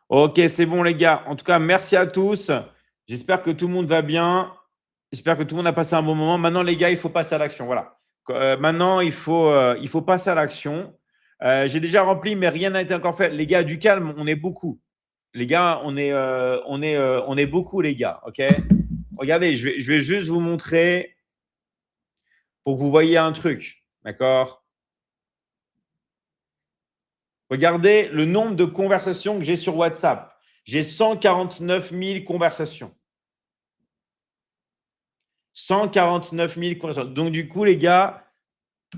OK, c'est bon, les gars. En tout cas, merci à tous. J'espère que tout le monde va bien. J'espère que tout le monde a passé un bon moment. Maintenant, les gars, il faut passer à l'action. Voilà. Maintenant, il faut passer à l'action. J'ai déjà rempli, mais rien n'a été encore fait. Les gars, du calme, on est beaucoup. Les gars, on est beaucoup, les gars. OK? Regardez, je vais juste vous montrer pour que vous voyez un truc. D'accord? Regardez le nombre de conversations que j'ai sur WhatsApp. J'ai 149 000 conversations. 149 000 conversations. Donc, du coup, les gars,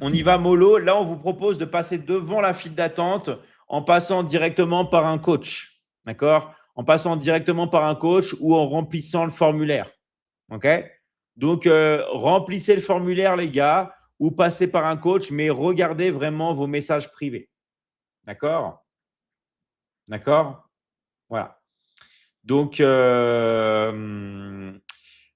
on y va mollo. Là, on vous propose de passer devant la file d'attente en passant directement par un coach. D'accord? En passant directement par un coach ou en remplissant le formulaire. OK? Donc, remplissez le formulaire, les gars, ou passez par un coach, mais regardez vraiment vos messages privés. D'accord? D'accord? Voilà. Donc,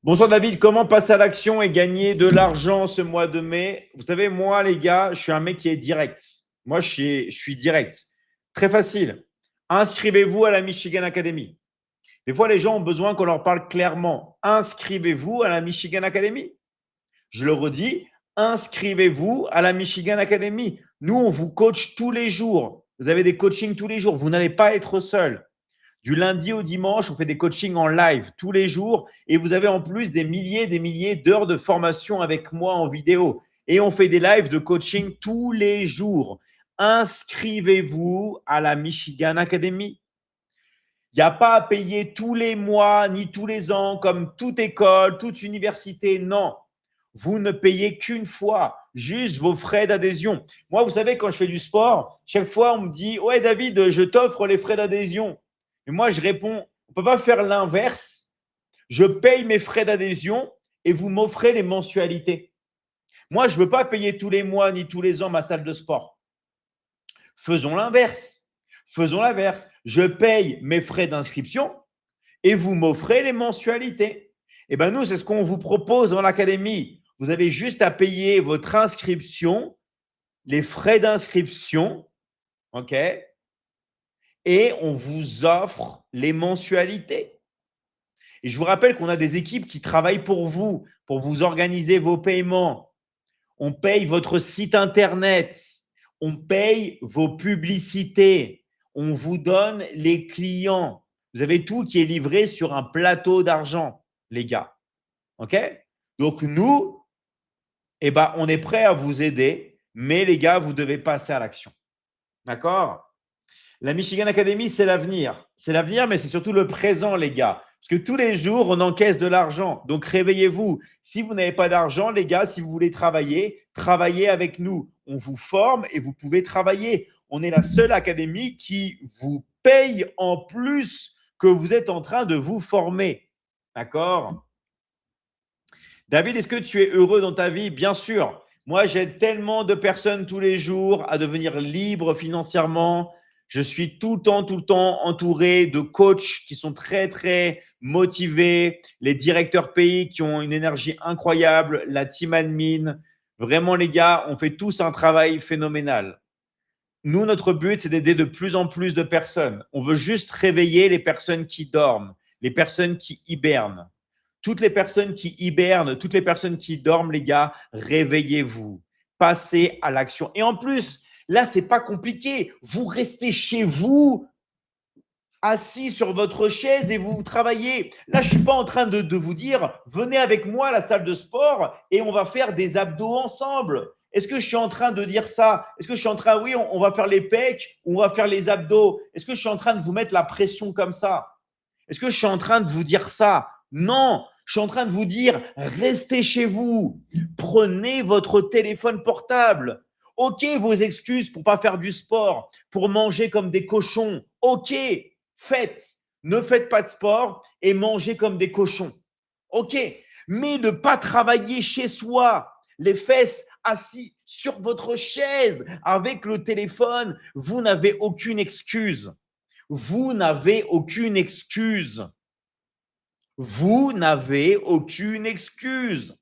bonsoir David, comment passer à l'action et gagner de l'argent ce mois de mai? Vous savez, moi, les gars, je suis un mec qui est direct. Moi, je suis direct. Très facile. Inscrivez-vous à la Michigan Academy. Des fois, les gens ont besoin qu'on leur parle clairement. Inscrivez-vous à la Michigan Academy. Je le redis, inscrivez-vous à la Michigan Academy. Nous, on vous coach tous les jours. Vous avez des coachings tous les jours. Vous n'allez pas être seul. Du lundi au dimanche, on fait des coachings en live tous les jours et vous avez en plus des milliers d'heures de formation avec moi en vidéo. Et on fait des lives de coaching tous les jours. Inscrivez-vous à la Michigan Academy. Il n'y a pas à payer tous les mois ni tous les ans comme toute école, toute université. Non, vous ne payez qu'une fois, juste vos frais d'adhésion. Moi, vous savez, quand je fais du sport, chaque fois, on me dit « Ouais, David, je t'offre les frais d'adhésion. » Et moi, je réponds « On ne peut pas faire l'inverse. Je paye mes frais d'adhésion et vous m'offrez les mensualités. » Moi, je ne veux pas payer tous les mois ni tous les ans ma salle de sport. Faisons l'inverse. Faisons l'inverse. Je paye mes frais d'inscription et vous m'offrez les mensualités. Et bien, nous, c'est ce qu'on vous propose dans l'académie. Vous avez juste à payer votre inscription, les frais d'inscription, OK? Et on vous offre les mensualités. Et je vous rappelle qu'on a des équipes qui travaillent pour vous organiser vos paiements. On paye votre site Internet. On paye vos publicités. On vous donne les clients. Vous avez tout qui est livré sur un plateau d'argent, les gars. OK? Donc, nous, on est prêt à vous aider, mais les gars, vous devez passer à l'action. D'accord? La Michigan Academy, c'est l'avenir. C'est l'avenir, mais c'est surtout le présent, les gars. Parce que tous les jours, on encaisse de l'argent. Donc, réveillez-vous. Si vous n'avez pas d'argent, les gars, si vous voulez travailler, travaillez avec nous. On vous forme et vous pouvez travailler. On est la seule académie qui vous paye en plus que vous êtes en train de vous former. D'accord? David, est-ce que tu es heureux dans ta vie? Bien sûr. Moi, j'aide tellement de personnes tous les jours à devenir libres financièrement. Je suis tout le temps entouré de coachs qui sont très, très motivés, les directeurs pays qui ont une énergie incroyable, la team admin. Vraiment, les gars, on fait tous un travail phénoménal. Nous, notre but, c'est d'aider de plus en plus de personnes. On veut juste réveiller les personnes qui dorment, les personnes qui hibernent. Toutes les personnes qui hibernent, toutes les personnes qui dorment, les gars, réveillez-vous. Passez à l'action. Et en plus, là, ce n'est pas compliqué. Vous restez chez vous, assis sur votre chaise et vous travaillez. Là, je ne suis pas en train de vous dire, venez avec moi à la salle de sport et on va faire des abdos ensemble. Est-ce que je suis en train de dire ça? Est-ce que je suis en train, oui, on va faire les pecs ou on va faire les abdos? Est-ce que je suis en train de vous mettre la pression comme ça? Est-ce que je suis en train de vous dire ça? Non, je suis en train de vous dire, restez chez vous. Prenez votre téléphone portable. OK, vos excuses pour ne pas faire du sport, pour manger comme des cochons. OK, faites. Ne faites pas de sport et mangez comme des cochons. OK, mais ne pas travailler chez soi, les fesses assis sur votre chaise avec le téléphone, vous n'avez aucune excuse. Vous n'avez aucune excuse. Vous n'avez aucune excuse.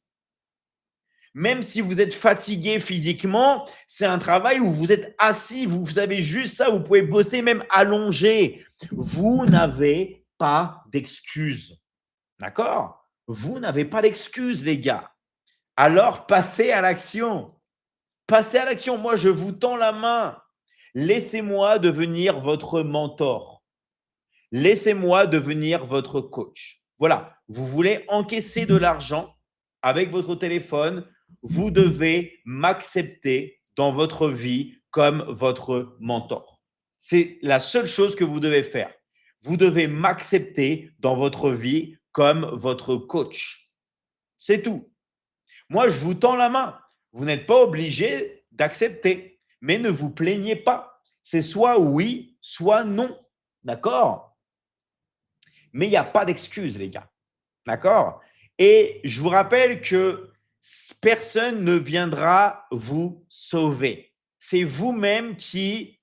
Même si vous êtes fatigué physiquement, c'est un travail où vous êtes assis, vous avez juste ça, vous pouvez bosser même allongé. Vous n'avez pas d'excuse. D'accord? Vous n'avez pas d'excuse, les gars. Alors, passez à l'action. Passez à l'action. Moi, je vous tends la main. Laissez-moi devenir votre mentor. Laissez-moi devenir votre coach. Voilà, vous voulez encaisser de l'argent avec votre téléphone, vous devez m'accepter dans votre vie comme votre mentor. C'est la seule chose que vous devez faire. Vous devez m'accepter dans votre vie comme votre coach. C'est tout. Moi, je vous tends la main. Vous n'êtes pas obligé d'accepter, mais ne vous plaignez pas. C'est soit oui, soit non. D'accord? Mais il n'y a pas d'excuse, les gars. D'accord? Et je vous rappelle que personne ne viendra vous sauver. C'est vous-même qui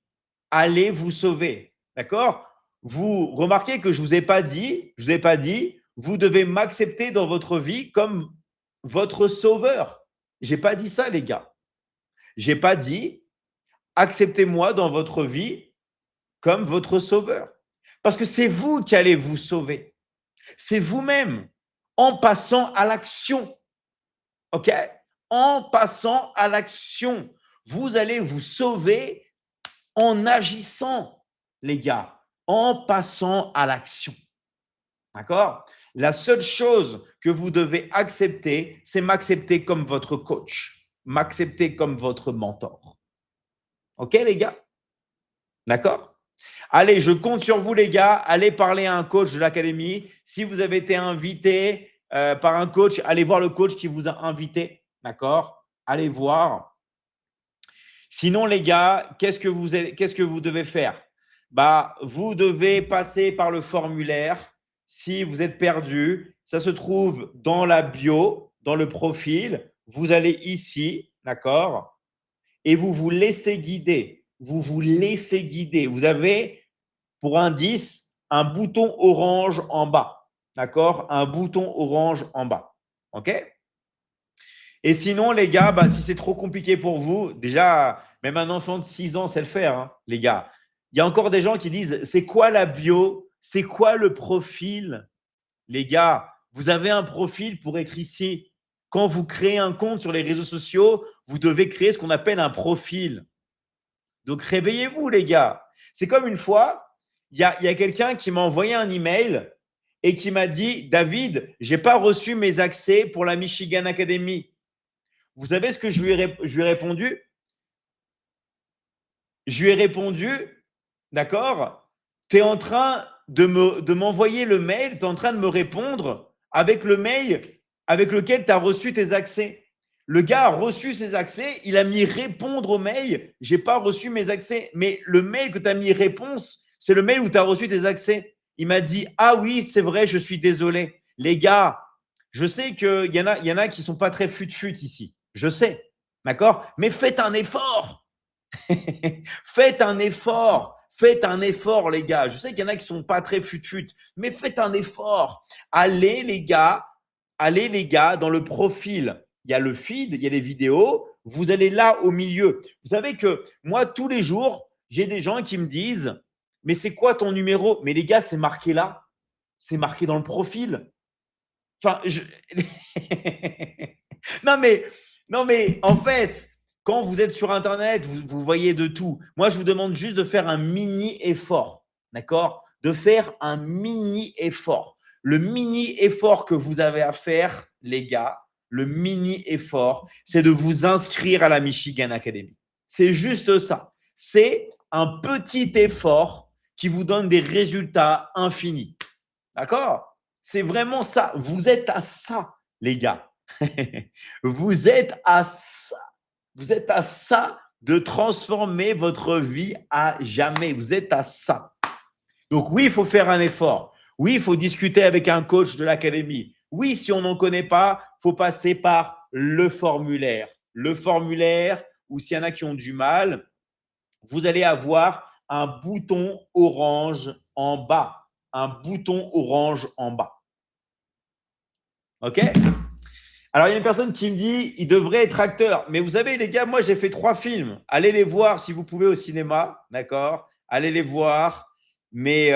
allez vous sauver. D'accord? Vous remarquez que je ne vous ai pas dit, vous devez m'accepter dans votre vie comme votre sauveur. Je n'ai pas dit ça, les gars. Je n'ai pas dit acceptez-moi dans votre vie comme votre sauveur. Parce que c'est vous qui allez vous sauver. C'est vous-même en passant à l'action. OK? En passant à l'action. Vous allez vous sauver en agissant, les gars, en passant à l'action. D'accord? La seule chose que vous devez accepter, c'est m'accepter comme votre coach, m'accepter comme votre mentor. OK, les gars? D'accord? Allez, je compte sur vous, les gars. Allez parler à un coach de l'académie. Si vous avez été invité par un coach, allez voir le coach qui vous a invité. D'accord? Allez voir. Sinon, les gars, qu'est-ce que vous devez faire? Vous devez passer par le formulaire. Si vous êtes perdu, ça se trouve dans la bio, dans le profil. Vous allez ici, d'accord? Et vous vous laissez guider. Vous vous laissez guider. Vous avez, pour indice, un bouton orange en bas. D'accord? Un bouton orange en bas. OK? Et sinon, les gars, si c'est trop compliqué pour vous, déjà, même un enfant de 6 ans sait le faire, hein, les gars. Il y a encore des gens qui disent, c'est quoi la bio? C'est quoi le profil? Les gars, vous avez un profil pour être ici. Quand vous créez un compte sur les réseaux sociaux, vous devez créer ce qu'on appelle un profil. Donc, réveillez-vous, les gars. C'est comme une fois, il y a quelqu'un qui m'a envoyé un email et qui m'a dit, David, je n'ai pas reçu mes accès pour la Michigan Academy. Vous savez ce que je lui ai répondu? Je lui ai répondu, d'accord, tu es en train de m'envoyer le mail, tu es en train de me répondre avec le mail avec lequel tu as reçu tes accès. Le gars a reçu ses accès, il a mis répondre au mail, je n'ai pas reçu mes accès. Mais le mail que tu as mis réponse, c'est le mail où tu as reçu tes accès. Il m'a dit, ah oui, c'est vrai, je suis désolé. Les gars, je sais qu'il y en a qui ne sont pas très fut-fut ici. Je sais, d'accord? Mais faites un effort. Faites un effort. Faites un effort, les gars. Je sais qu'il y en a qui sont pas très fut-fut, mais faites un effort. Allez, les gars, dans le profil. Il y a le feed, il y a les vidéos. Vous allez là au milieu. Vous savez que moi, tous les jours, j'ai des gens qui me disent « Mais c'est quoi ton numéro ?» Mais les gars, c'est marqué là. C'est marqué dans le profil. Enfin, non, mais en fait, quand vous êtes sur Internet, vous voyez de tout. Moi, je vous demande juste de faire un mini effort. D'accord ? De faire un mini effort. Le mini effort que vous avez à faire, les gars, le mini effort, c'est de vous inscrire à la Michigan Academy. C'est juste ça. C'est un petit effort qui vous donne des résultats infinis. D'accord ? C'est vraiment ça. Vous êtes à ça, les gars. Vous êtes à ça. Vous êtes à ça de transformer votre vie à jamais. Vous êtes à ça. Donc oui, il faut faire un effort. Oui, il faut discuter avec un coach de l'académie. Oui, si on n'en connaît pas, il faut passer par le formulaire. Le formulaire, ou s'il y en a qui ont du mal, vous allez avoir un bouton orange en bas. Un bouton orange en bas. OK ? Alors, il y a une personne qui me dit il devrait être acteur. Mais vous savez, les gars, moi, j'ai fait 3 films. Allez les voir si vous pouvez au cinéma. D'accord ? Allez les voir. Mais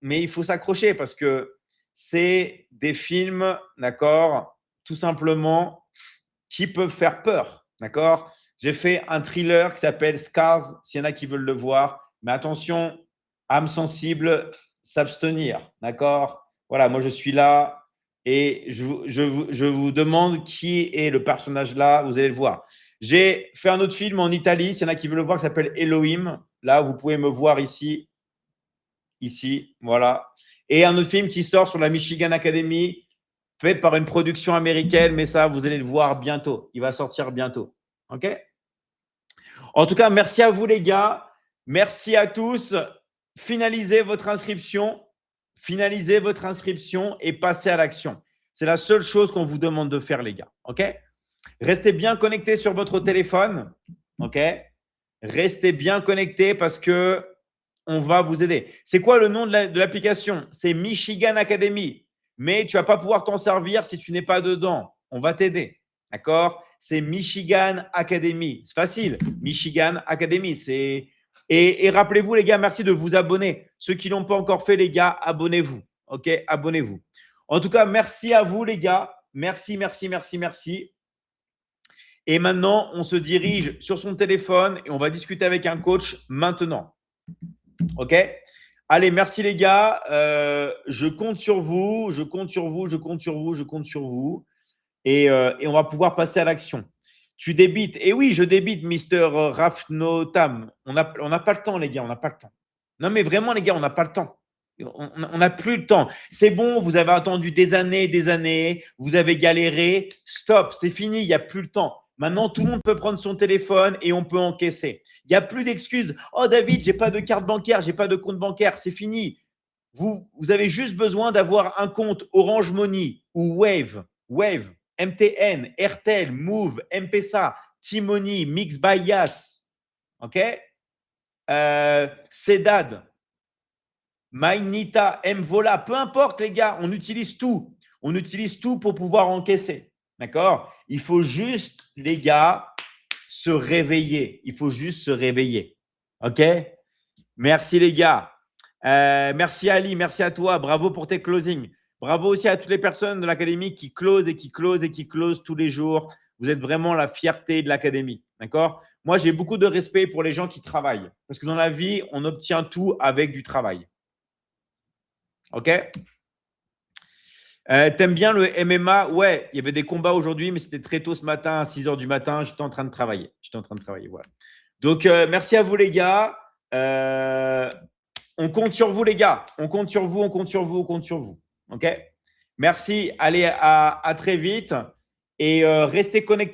il faut s'accrocher parce que c'est des films, d'accord, tout simplement, qui peuvent faire peur. D'accord ? J'ai fait un thriller qui s'appelle Scars, s'il y en a qui veulent le voir. Mais attention, âme sensible, s'abstenir. D'accord ? Voilà, moi, je suis là. Et je vous demande qui est le personnage là, vous allez le voir. J'ai fait un autre film en Italie, s'il y en a qui veulent le voir, qui s'appelle Elohim. Là, vous pouvez me voir ici. Ici, voilà. Et un autre film qui sort sur la Michigan Academy, fait par une production américaine, mais ça, vous allez le voir bientôt. Il va sortir bientôt. OK ? En tout cas, merci à vous les gars. Merci à tous. Finalisez votre inscription. Finalisez votre inscription et passez à l'action. C'est la seule chose qu'on vous demande de faire, les gars. OK ? Restez bien connectés sur votre téléphone. OK ? Restez bien connectés parce que on va vous aider. C'est quoi le nom de l'application ? C'est Michigan Academy. Mais tu ne vas pas pouvoir t'en servir si tu n'es pas dedans. On va t'aider. D'accord ? C'est Michigan Academy. C'est facile. Michigan Academy. Et rappelez-vous, les gars, merci de vous abonner. Ceux qui ne l'ont pas encore fait, les gars, abonnez-vous. OK ? Abonnez-vous. En tout cas, merci à vous, les gars. Merci, merci, merci, merci. Et maintenant, on se dirige sur son téléphone et on va discuter avec un coach maintenant. OK ? Allez, merci, les gars. Je compte sur vous. Je compte sur vous. Je compte sur vous. Je compte sur vous. Et on va pouvoir passer à l'action. Tu débites. Et oui, je débite, Mr. Rafnotam. On n'a pas le temps, les gars. On n'a pas le temps. Non, mais vraiment, les gars, on n'a pas le temps. On n'a plus le temps. C'est bon, vous avez attendu des années. Vous avez galéré. Stop, c'est fini. Il n'y a plus le temps. Maintenant, tout le monde peut prendre son téléphone et on peut encaisser. Il n'y a plus d'excuses. Oh, David, je n'ai pas de carte bancaire. Je n'ai pas de compte bancaire. C'est fini. Vous avez juste besoin d'avoir un compte Orange Money ou Wave, MTN, Airtel, Move, M-Pesa, T-Money, Mix by Yas, OK? Cedad, Mainita, Mvola, peu importe les gars, on utilise tout. On utilise tout pour pouvoir encaisser, d'accord? Il faut juste, les gars, se réveiller. Il faut juste se réveiller, OK? Merci les gars. Merci Ali, merci à toi. Bravo pour tes closings. Bravo aussi à toutes les personnes de l'académie qui closent et qui closent et qui closent tous les jours. Vous êtes vraiment la fierté de l'académie. D'accord ? Moi, j'ai beaucoup de respect pour les gens qui travaillent. Parce que dans la vie, on obtient tout avec du travail. OK ? T'aimes bien le MMA ? Ouais, il y avait des combats aujourd'hui, mais c'était très tôt ce matin, à 6h du matin. J'étais en train de travailler. Voilà. Donc, merci à vous les gars. On compte sur vous les gars. On compte sur vous. OK ? Merci. Allez, à très vite. Et restez connectés.